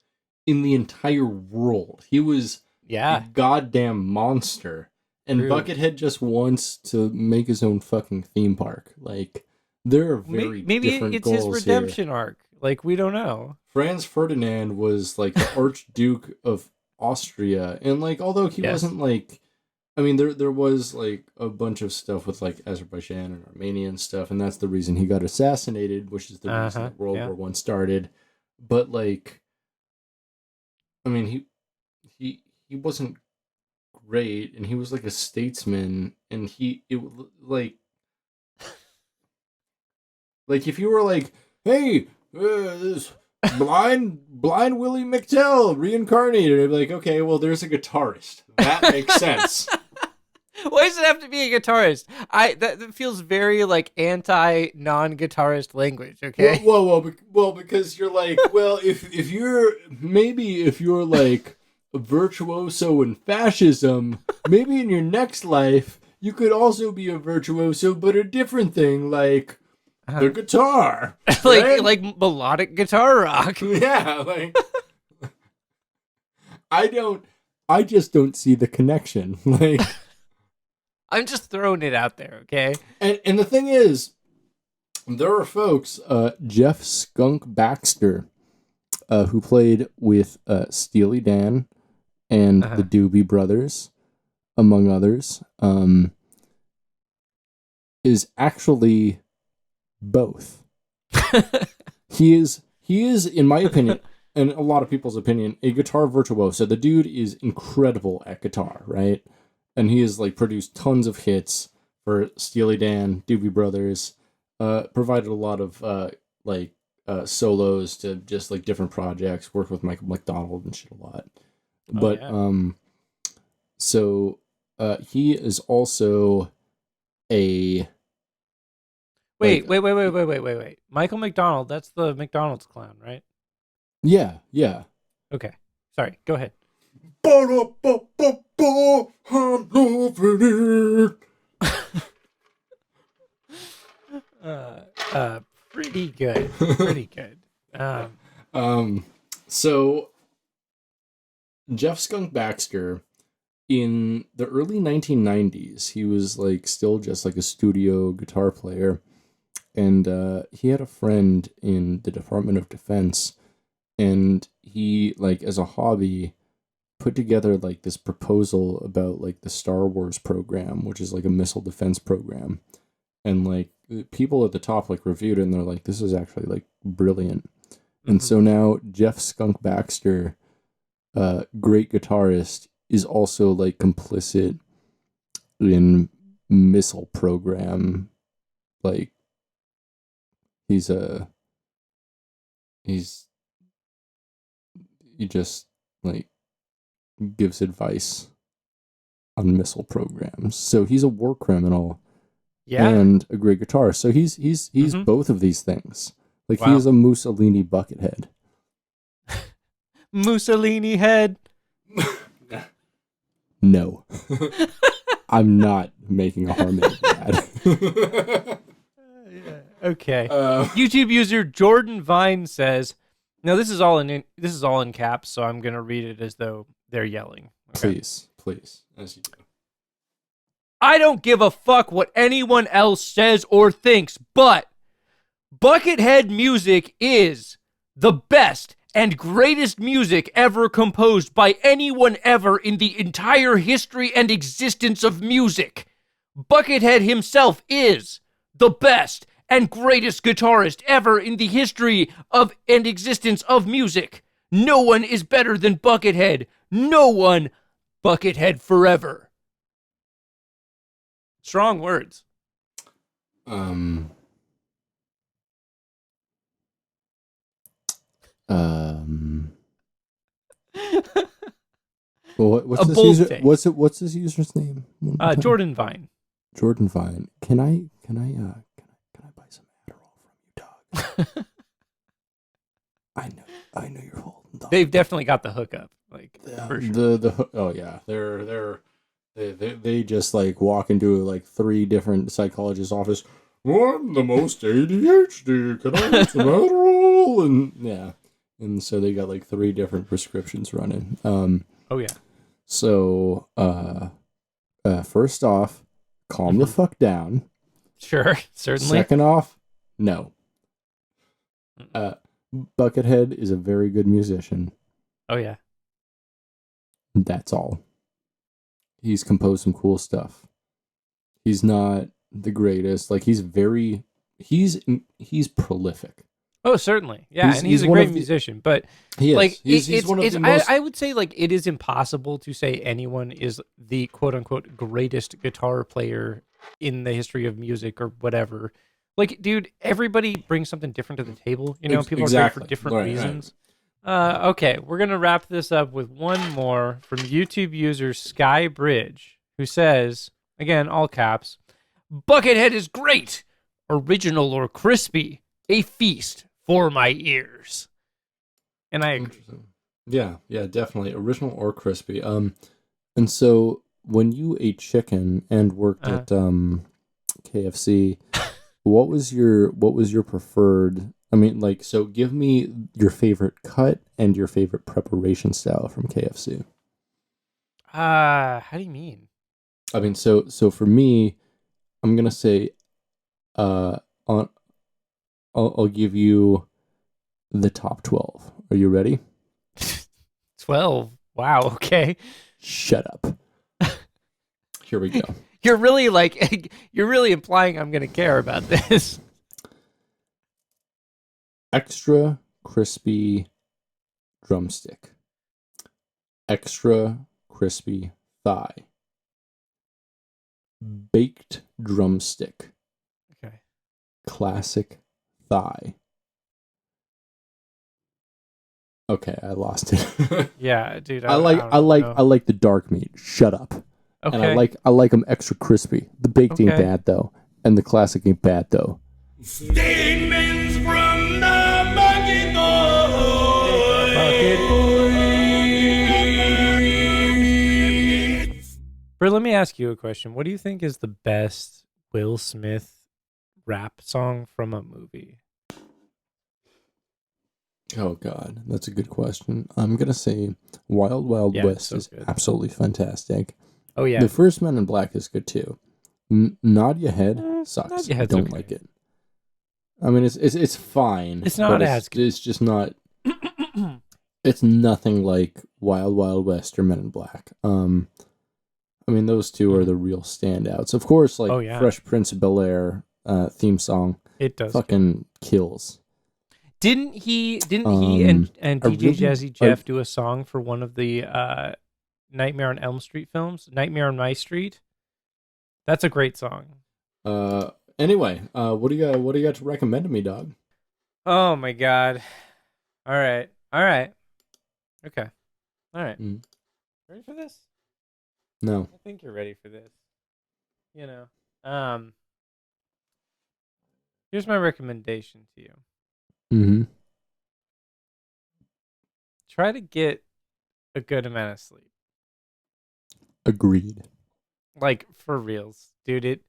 in the entire world. He was a goddamn monster. And True. Buckethead just wants to make his own fucking theme park. Like, there are very different it's goals his redemption arc. Like, we don't know. Franz Ferdinand was like the Archduke of Austria, and like, although he wasn't like, I mean, there was like a bunch of stuff with like Azerbaijan and Armenia and stuff, and that's the reason he got assassinated, which is the reason that World War I started. But like, I mean, he wasn't great, and he was like a statesman, and like if you were like, hey, this blind Willie McTell reincarnated, I'd be like, okay, well, there's a guitarist. That makes sense. Why does it have to be a guitarist? That feels very like anti-non-guitarist language. Okay. Well, because you're like, well, if you're like a virtuoso in fascism, maybe in your next life you could also be a virtuoso, but a different thing, like the guitar, like melodic guitar rock. Yeah, like I just don't see the connection. Like, I'm just throwing it out there, okay? And the thing is, there are folks, Jeff Skunk Baxter, who played with Steely Dan and the Doobie Brothers, among others, is actually both. He is, in my opinion, and a lot of people's opinion, a guitar virtuoso. The dude is incredible at guitar, right? And he has like produced tons of hits for Steely Dan, Doobie Brothers, provided a lot of solos to just like different projects, worked with Michael McDonald and shit a lot. So he is also a Wait. Michael McDonald, that's the McDonald's clown, right? Yeah. Okay. Sorry, go ahead. Pretty good. Pretty good. So Jeff Skunk Baxter, in the early 1990s, he was like still just like a studio guitar player, and he had a friend in the Department of Defense, and he, like, as a hobby, put together like this proposal about like the Star Wars program, which is like a missile defense program, and like people at the top like reviewed it and they're like, this is actually like brilliant. And so now Jeff Skunk Baxter, great guitarist, is also like complicit in missile program. Like he just like gives advice on missile programs. So he's a war criminal and a great guitarist. So he's both of these things. Like he is a Mussolini Buckethead. Mussolini head. No. I'm not making a harmony with that. Okay. YouTube user Jordan Vine says, "Now this is all in caps, so I'm gonna read it as though they're yelling." Okay. Please, as you do. I don't give a fuck what anyone else says or thinks, but Buckethead music is the best and greatest music ever composed by anyone ever in the entire history and existence of music. Buckethead himself is the best and greatest guitarist ever in the history of and existence of music. No one is better than Buckethead. No one. Buckethead forever." Strong words. Well, what's his user's name? Jordan Vine. Jordan Vine. Can I buy some Adderall from you, dog? I know you're holding dog. They've definitely got the hookup. Like for sure. They just like walk into like 3 different psychologists' office. Well, I'm the most ADHD. Can I get some Adderall? And yeah. And so they got like 3 different prescriptions running. Oh yeah. So first off, calm the fuck down. Sure, certainly. Second off, no. Buckethead is a very good musician. Oh yeah. That's all. He's composed some cool stuff. He's not the greatest. Like he's prolific. Oh, certainly. Yeah, he's a great musician, but he is. Like he's one of the most... I would say like it is impossible to say anyone is the quote unquote greatest guitar player in the history of music or whatever. Like, dude, everybody brings something different to the table. You know, people are great for different reasons. Right. Okay, we're gonna wrap this up with one more from YouTube user Sky Bridge, who says, again, all caps, "Buckethead is great, original or crispy, a feast for my ears." And I agree. Yeah, definitely. Original or crispy. And so when you ate chicken and worked at KFC, what was your preferred? I mean, like, so give me your favorite cut and your favorite preparation style from KFC. How do you mean? I mean, so for me, I'm gonna say, I'll give you the top 12. Are you ready? 12. Wow. Okay. Shut up. Here we go. You're really implying I'm going to care about this. Extra crispy drumstick. Extra crispy thigh. Baked drumstick. Okay. Classic thigh. Okay, I lost it. Yeah, dude. I like the dark meat. Shut up. Okay. And I like them extra crispy. The baked ain't bad though, and the classic ain't bad though. Statements from the Bucket Boy. Bert, let me ask you a question. What do you think is the best Will Smith rap song from a movie? Oh God, that's a good question. I'm gonna say Wild Wild West is absolutely fantastic. Oh yeah, the first Men in Black is good too. Nod Your Head sucks. I don't like it. I mean, it's fine. It's not as good. It's just not. It's nothing like Wild Wild West or Men in Black. I mean, those two are the real standouts. Of course, like Fresh Prince of Bel-Air theme song. It does fucking kills. Didn't he and DJ really- Jazzy Jeff do a song for one of the Nightmare on Elm Street films? Nightmare on My Street? That's a great song. Anyway, what do you got to recommend to me, dog? Oh my god. All right. Okay. All right. Mm. Ready for this? No. I think you're ready for this. You know. Here's my recommendation to you. Mm-hmm. Try to get a good amount of sleep. Agreed. Like, for reals. Dude,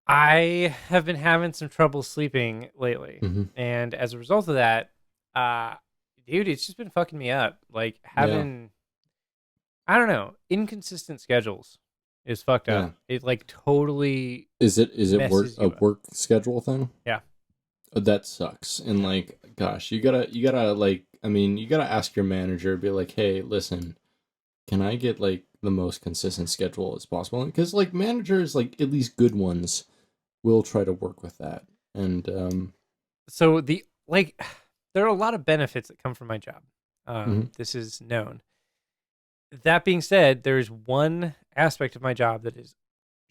I have been having some trouble sleeping lately. Mm-hmm. And as a result of that, dude, it's just been fucking me up. Like, having, I don't know, inconsistent schedules is fucked up. It, like, totally Is it messes you up. work schedule thing? Yeah. That sucks. And like, gosh, you gotta like, I mean, you gotta ask your manager, be like, hey, listen, can I get like the most consistent schedule as possible? Because like managers, like at least good ones, will try to work with that. And so there are a lot of benefits that come from my job. This is known. That being said, there's one aspect of my job that is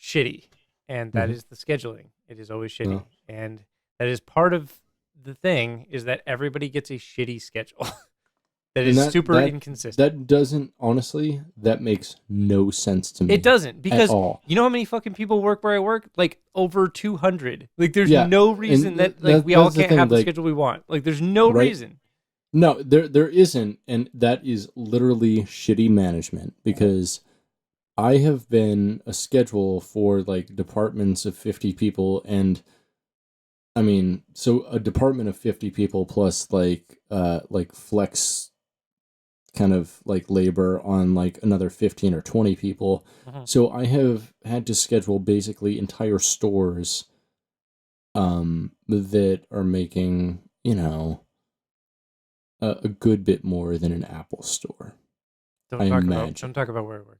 shitty, and that is the scheduling. It is always shitty, and that is part of the thing is that everybody gets a shitty schedule that is super inconsistent. That doesn't, honestly, that makes no sense to me. It doesn't, because at all. You know how many fucking people work where I work? Like over 200. Like there's no reason that like we all can't have the schedule we want. Like there's no reason. No, there isn't, and that is literally shitty management, because I have been a schedule for like departments of 50 people, and I mean, so a department of 50 people plus like flex kind of like labor on like another 15 or 20 people. So I have had to schedule basically entire stores that are making, you know, a good bit more than an Apple store. Don't talk about where I work.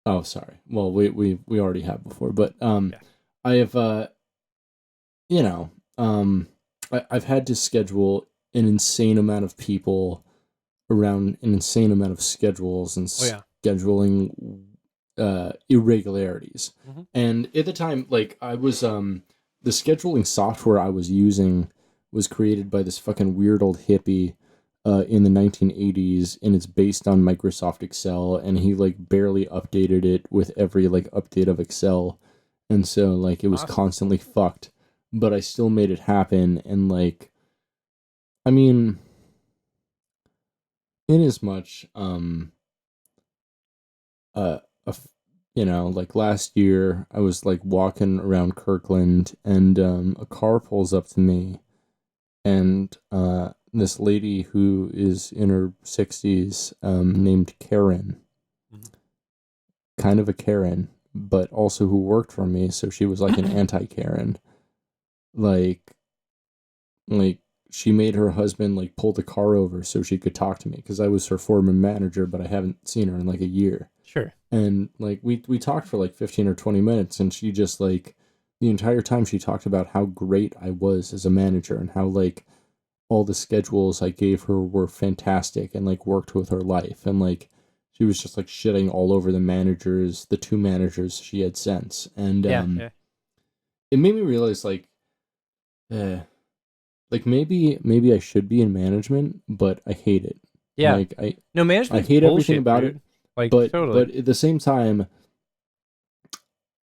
Oh, sorry. Well, we already have before, but I have you know, I've had to schedule an insane amount of people around an insane amount of schedules and scheduling irregularities. And at the time, like I was the scheduling software I was using was created by this fucking weird old hippie in the 1980s, and it's based on Microsoft Excel, and he like barely updated it with every like update of Excel, and so like it was constantly fucked, but I still made it happen. And like, I mean, in as much you know, like last year I was like walking around Kirkland, and a car pulls up to me, and this lady who is in her 60s, named Karen, kind of a Karen, but also who worked for me, so she was like an anti-Karen. Like she made her husband like pull the car over so she could talk to me, because I was her former manager, but I haven't seen her in like a year. Sure. And like we talked for like 15 or 20 minutes, and she just like the entire time she talked about how great I was as a manager, and how like all the schedules I gave her were fantastic, and like worked with her life. And like she was just like shitting all over the two managers she had since. And it made me realize like maybe I should be in management, but I hate it. Yeah. Like management. I hate everything about it. Like, but totally. But at the same time,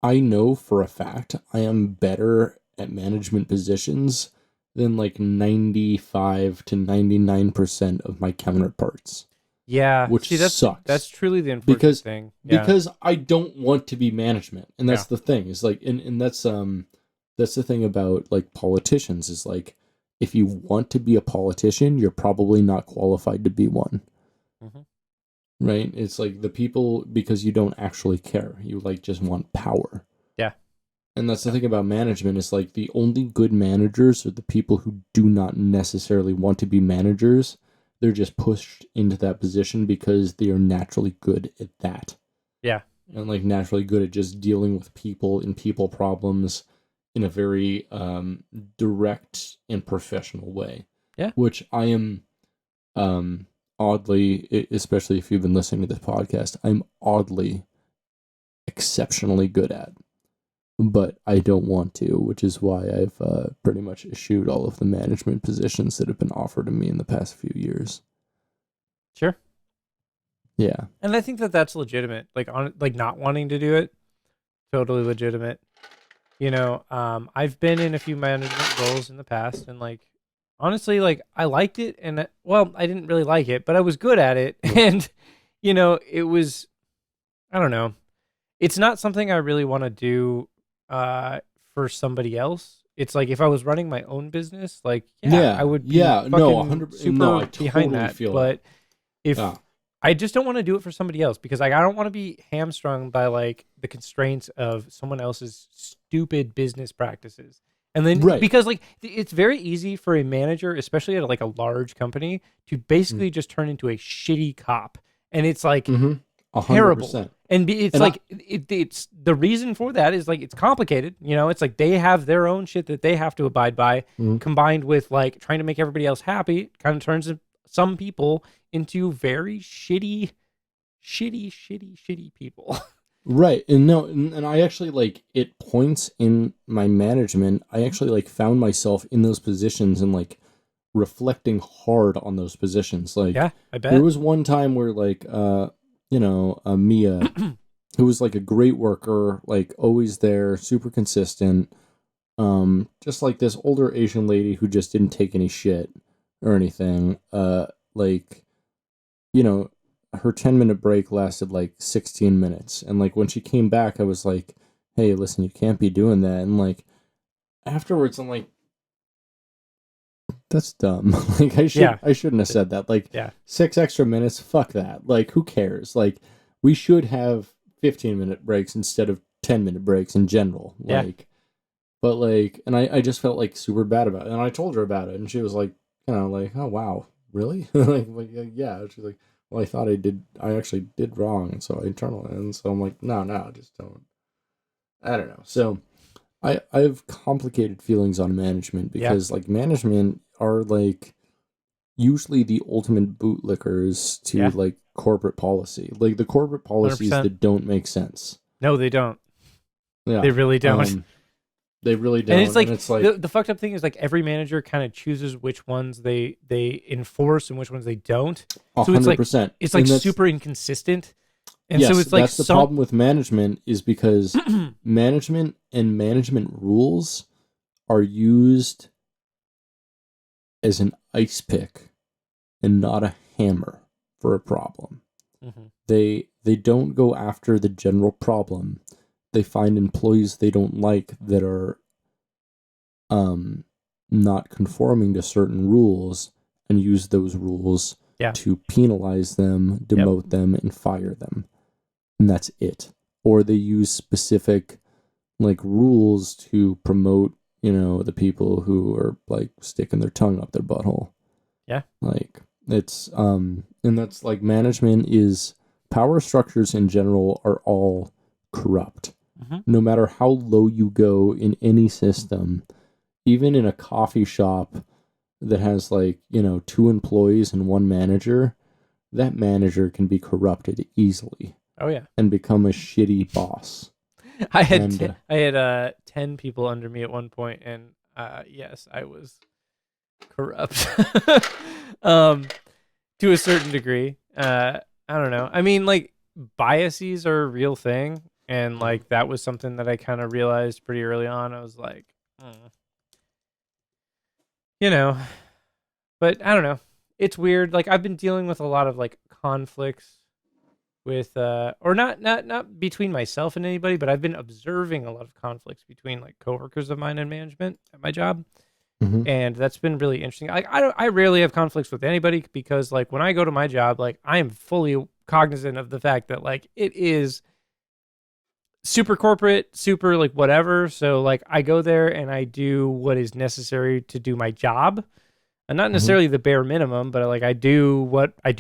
I know for a fact I am better at management positions than like 95 to 99% of my counterparts. Yeah, which sucks. That's truly the unfortunate thing. Yeah. Because I don't want to be management, and that's the thing. Is like, and that's the thing about like politicians is like, if you want to be a politician, you're probably not qualified to be one. Right? It's like the people, because you don't actually care. You like just want power. Yeah. And that's the thing about management, is like the only good managers are the people who do not necessarily want to be managers. They're just pushed into that position because they are naturally good at that. Yeah. And like naturally good at just dealing with people and people problems in a very direct and professional way. Yeah. Which I am oddly, especially if you've been listening to this podcast, I'm oddly exceptionally good at. But I don't want to, which is why I've pretty much eschewed all of the management positions that have been offered to me in the past few years. Sure. Yeah. And I think that that's legitimate. Like not wanting to do it, totally legitimate. You know, I've been in a few management roles in the past, and like honestly, like I liked it, and well, I didn't really like it, but I was good at it, and you know, it was, I don't know, it's not something I really want to do for somebody else. It's like if I was running my own business, like I would be no, 100%, super no, I behind totally that. feel But if Yeah. I just don't want to do it for somebody else, because like I don't want to be hamstrung by like the constraints of someone else's stupid business practices. And then because like it's very easy for a manager, especially at like a large company, to basically just turn into a shitty cop. And it's like terrible. 100%. And it's like it's the reason for that is like it's complicated. You know, it's like they have their own shit that they have to abide by, combined with like trying to make everybody else happy. It kind of turns some people into very shitty people. Right. And no, and I actually like it points in my management. I actually like found myself in those positions and like reflecting hard on those positions. Like, yeah, I bet there was one time where like, Mia, who was like a great worker, like always there, super consistent. Just like this older Asian lady who just didn't take any shit or anything. Like, you know, her 10-minute break lasted like 16 minutes. And like when she came back, I was like, hey, listen, you can't be doing that. And like afterwards, I'm like, that's dumb. Like I shouldn't have said that. Like 6 extra minutes, fuck that. Like who cares? Like we should have 15-minute breaks instead of 10-minute breaks in general. Like, but like, and I just felt like super bad about it. And I told her about it, and she was like, you know, like, oh wow, really? like yeah. She's like, well, I actually did wrong, and so I internalized. And so I'm like, no, just don't. I don't know. So I have complicated feelings on management because like management are like usually the ultimate bootlickers to like corporate policy. Like the corporate policies 100%. That don't make sense. No, they don't. Yeah. They really don't. They really don't. And it's like the fucked up thing is like every manager kind of chooses which ones they enforce and which ones they don't. So 100%. It's like super inconsistent. And yes, so it's like that's the problem with management is because management and management rules are used as an ice pick and not a hammer for a problem. They don't go after the general problem. They find employees they don't like that are not conforming to certain rules and use those rules to penalize them, demote them, and fire them. And that's it. Or they use specific like rules to promote, you know, the people who are like sticking their tongue up their butthole. Yeah. Like it's and that's like management is power structures in general are all corrupt. No matter how low you go in any system, even in a coffee shop that has like, you know, 2 employees and 1 manager, that manager can be corrupted easily. Oh yeah. And become a shitty boss. I had 10 people under me at one point, and yes, I was corrupt. To a certain degree. I don't know. I mean, like biases are a real thing. And like that was something that I kind of realized pretty early on. I was like, you know, but I don't know. It's weird. Like I've been dealing with a lot of like conflicts with, or not between myself and anybody, but I've been observing a lot of conflicts between like coworkers of mine and management at my job. And that's been really interesting. Like I rarely have conflicts with anybody because like when I go to my job, like I am fully cognizant of the fact that like it is super corporate, super like whatever. So like I go there and I do what is necessary to do my job, and not necessarily the bare minimum, but like I do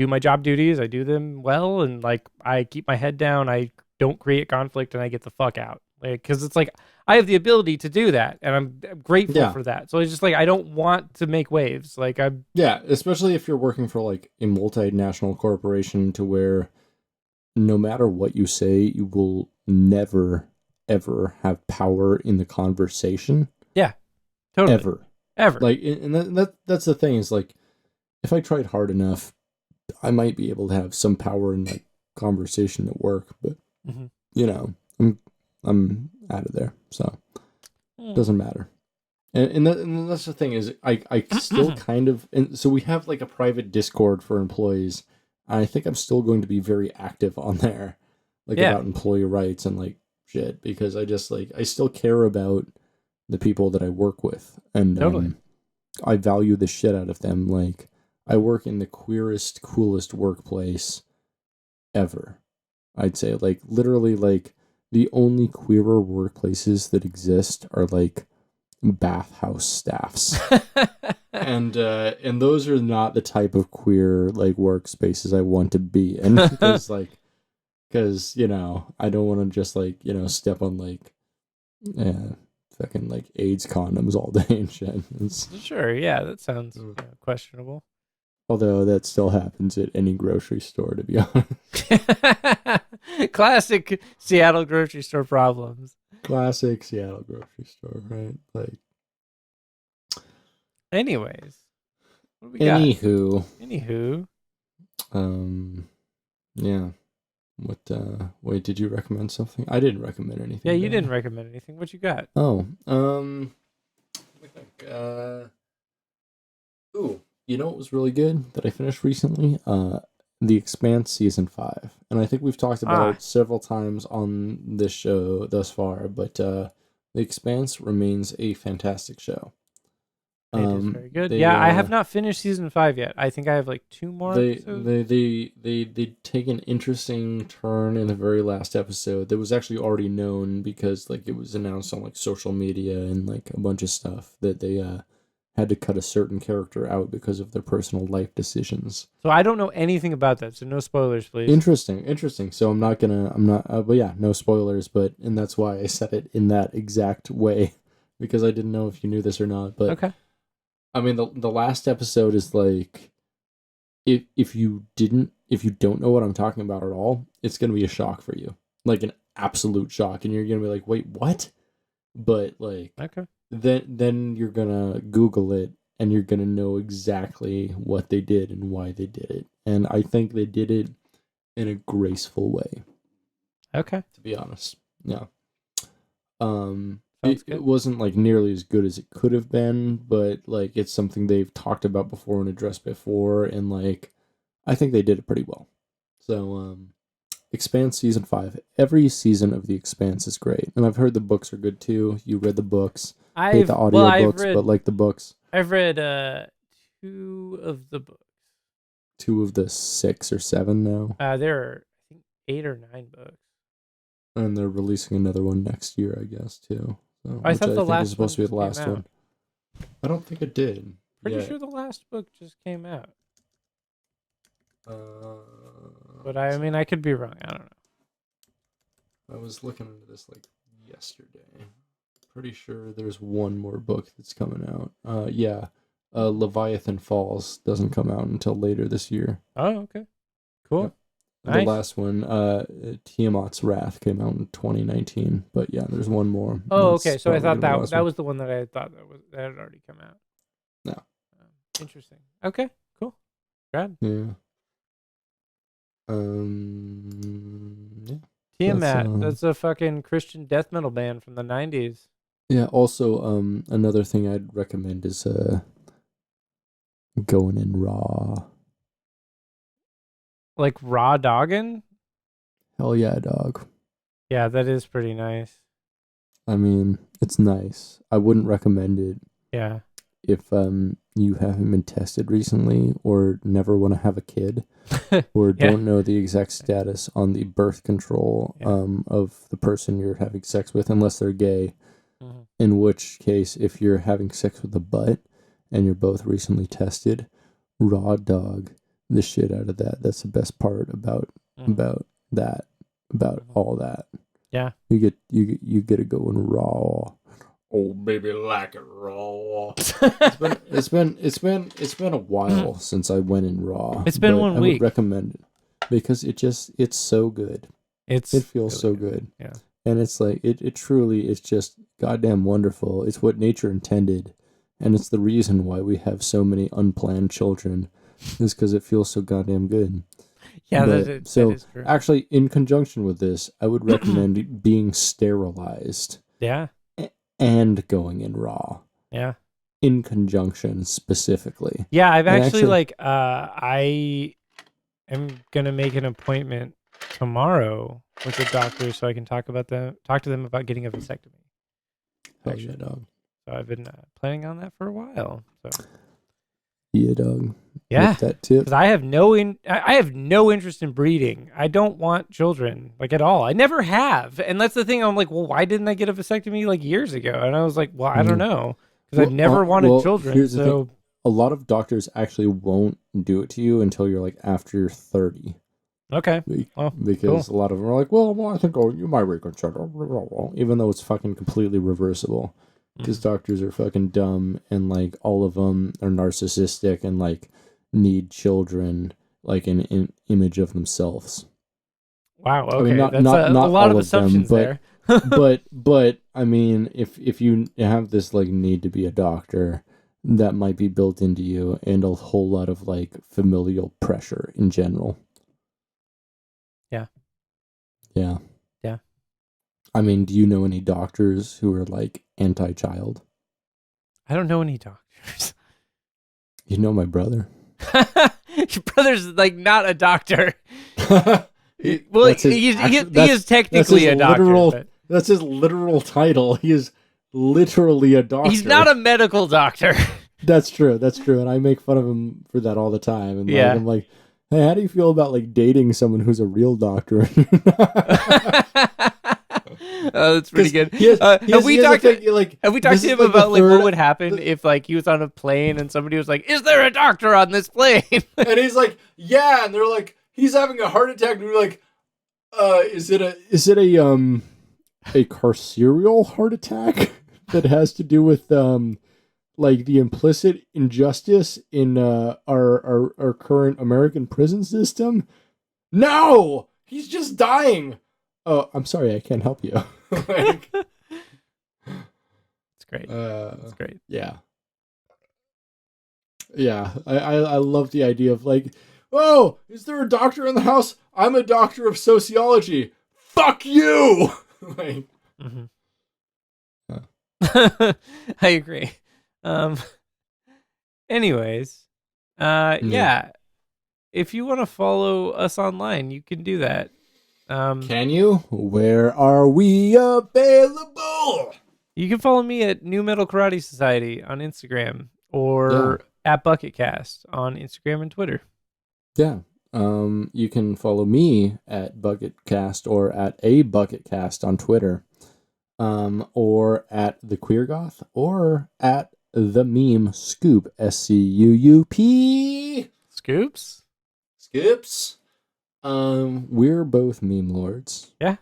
my job duties. I do them well, and like I keep my head down. I don't create conflict, and I get the fuck out. Like because it's like I have the ability to do that, and I'm grateful Yeah. for that. So it's just like I don't want to make waves. Like I'm Yeah, especially if you're working for like a multinational corporation to where no matter what you say, you will never ever have power in the conversation. totally Ever. Like, and that's the thing is like, if I tried hard enough, I might be able to have some power in like conversation at work, but Mhm. you know, I'm out of there, so it doesn't matter. And that's the thing is I still kind of, and so we have like a private Discord for employees. And I think I'm still going to be very active on there, like about employee rights and like shit, because I just like I still care about the people that I work with, and Totally. I value the shit out of them. Like I work in the queerest, coolest workplace ever. I'd say like literally like the only queerer workplaces that exist are like bathhouse staffs. and those are not the type of queer like workspaces I want to be in, because you know I don't want to just like step on like fucking like AIDS condoms all day and shit. Sure, yeah, that sounds questionable. Although that still happens at any grocery store, to be honest. Classic Seattle grocery store problems. Classic Seattle grocery store, right? Like, anyways, what do we anywho, yeah. What? Wait, did you recommend something? I didn't recommend anything. Yeah, you didn't recommend anything. What you got? Oh, let me think. Ooh, you know what was really good that I finished recently? The Expanse season 5, and I think we've talked about it several times on this show thus far. But The Expanse remains a fantastic show. It is very good. I have not finished season 5 yet. I think I have like 2 more episodes. They take an interesting turn in the very last episode that was actually already known because like it was announced on like social media and like a bunch of stuff that they had to cut a certain character out because of their personal life decisions. So I don't know anything about that, so no spoilers, please. Interesting. So but yeah, no spoilers, and that's why I said it in that exact way, because I didn't know if you knew this or not, but okay. I mean, the last episode is like, if you don't know what I'm talking about at all, it's going to be a shock for you, like an absolute shock. And you're going to be like, wait, what? But like, okay. Then you're going to Google it and you're going to know exactly what they did and why they did it. And I think they did it in a graceful way. Okay. To be honest. Yeah. It wasn't like nearly as good as it could have been, but like it's something they've talked about before and addressed before, and like I think they did it pretty well. So Expanse season 5. Every season of The Expanse is great, and I've heard the books are good too. You read the books. Hate the audio books, but like the books. I've read 2 of the books. 2 of the 6 or 7 now. There are I think 8 or 9 books. And they're releasing another one next year, I guess, too. So, I thought the last was supposed to be the last one. I don't think it did. Pretty sure the last book just came out. But I mean, I could be wrong. I don't know. I was looking into this like yesterday. Pretty sure there's one more book that's coming out. Leviathan Falls doesn't come out until later this year. Oh, okay. Cool. Yep. Nice. The last one, Tiamat's Wrath, came out in 2019. But yeah, there's one more. Oh, okay. So I thought that was the one that I thought that had already come out. No. Interesting. Okay. Cool. Brad. Yeah. Yeah. Tiamat. That's a fucking Christian death metal band from the 90s. Yeah. Also, another thing I'd recommend is going in raw. Like raw doggin? Hell yeah, dog. Yeah, that is pretty nice. I mean, it's nice. I wouldn't recommend it. Yeah. If you haven't been tested recently or never want to have a kid or don't know the exact status on the birth control of the person you're having sex with, unless they're gay, in which case, if you're having sex with a butt and you're both recently tested, raw dog the shit out of that. That's the best part about all that. Yeah. You get to go in raw. Oh baby, like it raw. It's been a while since I went in raw. It's been but 1 I week. would recommend it because it's so good. It feels really so good. Yeah. And it's like it truly is just goddamn wonderful. It's what nature intended, and it's the reason why we have so many unplanned children, is because it feels so goddamn good. Yeah, But, that so is true. actually, in conjunction with this, I would recommend being sterilized Yeah. and going in raw. Yeah. In conjunction, specifically. Yeah, I've And actually I am gonna make an appointment tomorrow with a doctor so I can talk to them about getting a vasectomy. Hell yeah, dog. So I've been planning on that for a while. So Yeah, dog. yeah, With that tip. because I have no interest in breeding. I don't want children at all. I never have, and that's the thing. I'm like, well, why didn't I get a vasectomy years ago? And I was like, well, I don't know, because I've never wanted children. Here's the So thing. A lot of doctors actually won't do it to you until you're after you're 30. okay, Because a lot of them are like, well, I think you might reconsider, even though it's fucking completely reversible. Because doctors are fucking dumb, and all of them are narcissistic and need children an image of themselves. Wow. Okay, I mean, that's not a lot of all assumptions them, there. but I mean, if you have this need to be a doctor, that might be built into you, and a whole lot of familial pressure in general. Yeah. Yeah. Yeah. I mean, do you know any doctors who are anti-child? I don't know any doctors. You know my brother. Your brother's not a doctor. He is technically a doctor. That's his literal title. He is literally a doctor. He's not a medical doctor. That's true. And I make fun of him for that all the time. And yeah. I'm like, hey, how do you feel about dating someone who's a real doctor? Oh, that's pretty good. Have we talked to him about what would happen if he was on a plane and somebody was like, "Is there a doctor on this plane?" And he's like, "Yeah," and they're like, "He's having a heart attack," and we're like, "Is it a carceral heart attack that has to do with the implicit injustice in our current American prison system?" No, he's just dying. Oh, I'm sorry, I can't help you. It's great. It's great. Yeah. Yeah, I love the idea of oh, is there a doctor in the house? I'm a doctor of sociology. Fuck you! Mm-hmm. I agree. Anyways, yeah. If you want to follow us online, you can do that. Can you? Where are we available? You can follow me at New Metal Karate Society on Instagram or at Bucketcast on Instagram and Twitter. Yeah. You can follow me at Bucketcast or at a Bucketcast on Twitter. Or at the Queer Goth or at the Meme Scoop. SCUUP. Scoops? We're both meme lords. Yeah.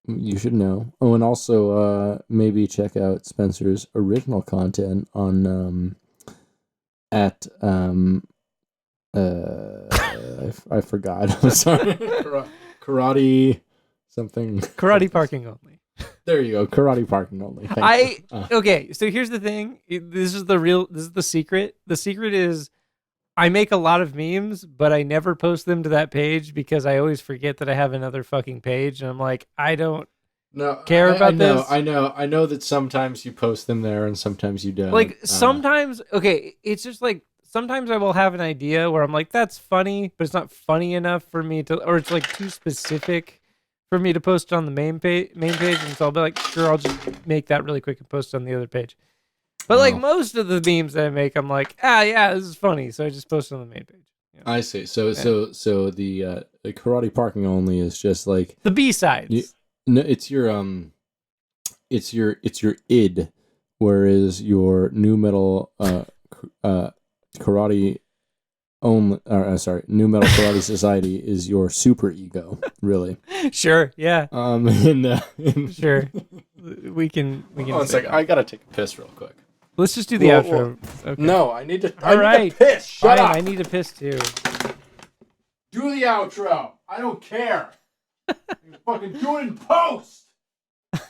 You should know. Oh, and also maybe check out Spencer's original content on at I forgot. I'm sorry. Karate something. Karate parking only. There you go. Karate parking only. Okay, so here's the thing. This is the secret. The secret is I make a lot of memes, but I never post them to that page because I always forget that I have another fucking page, and I'm like, I don't care about this. I know that sometimes you post them there and sometimes you don't. Sometimes, okay, it's just sometimes I will have an idea where I'm like, that's funny, but it's not funny enough for me to, or it's too specific for me to post on the main page, and so I'll be like, sure, I'll just make that really quick and post on the other page. But most of the memes that I make, I'm like, yeah, this is funny, so I just post it on the main page. Yeah. I see. So the karate parking only is just the B-sides. No, it's your id, whereas your new metal karate only, New Metal Karate Society is your super ego, really. Sure, yeah. Sure. We can. One second, I gotta take a piss real quick. Let's just do the outro. Okay. No, I need to. All right. Need to piss. Shut up. I need to piss too. Do the outro. I don't care. You fucking do it in post.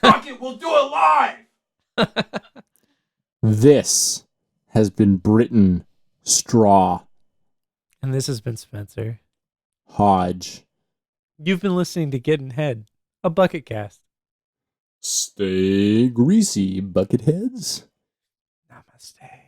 Fuck it, we'll do it live. This has been Britain Straw And this has been Spenser. Hodge. You've been listening to Gettin Head, a Bucketcast. Stay greasy, bucketheads. Namaste.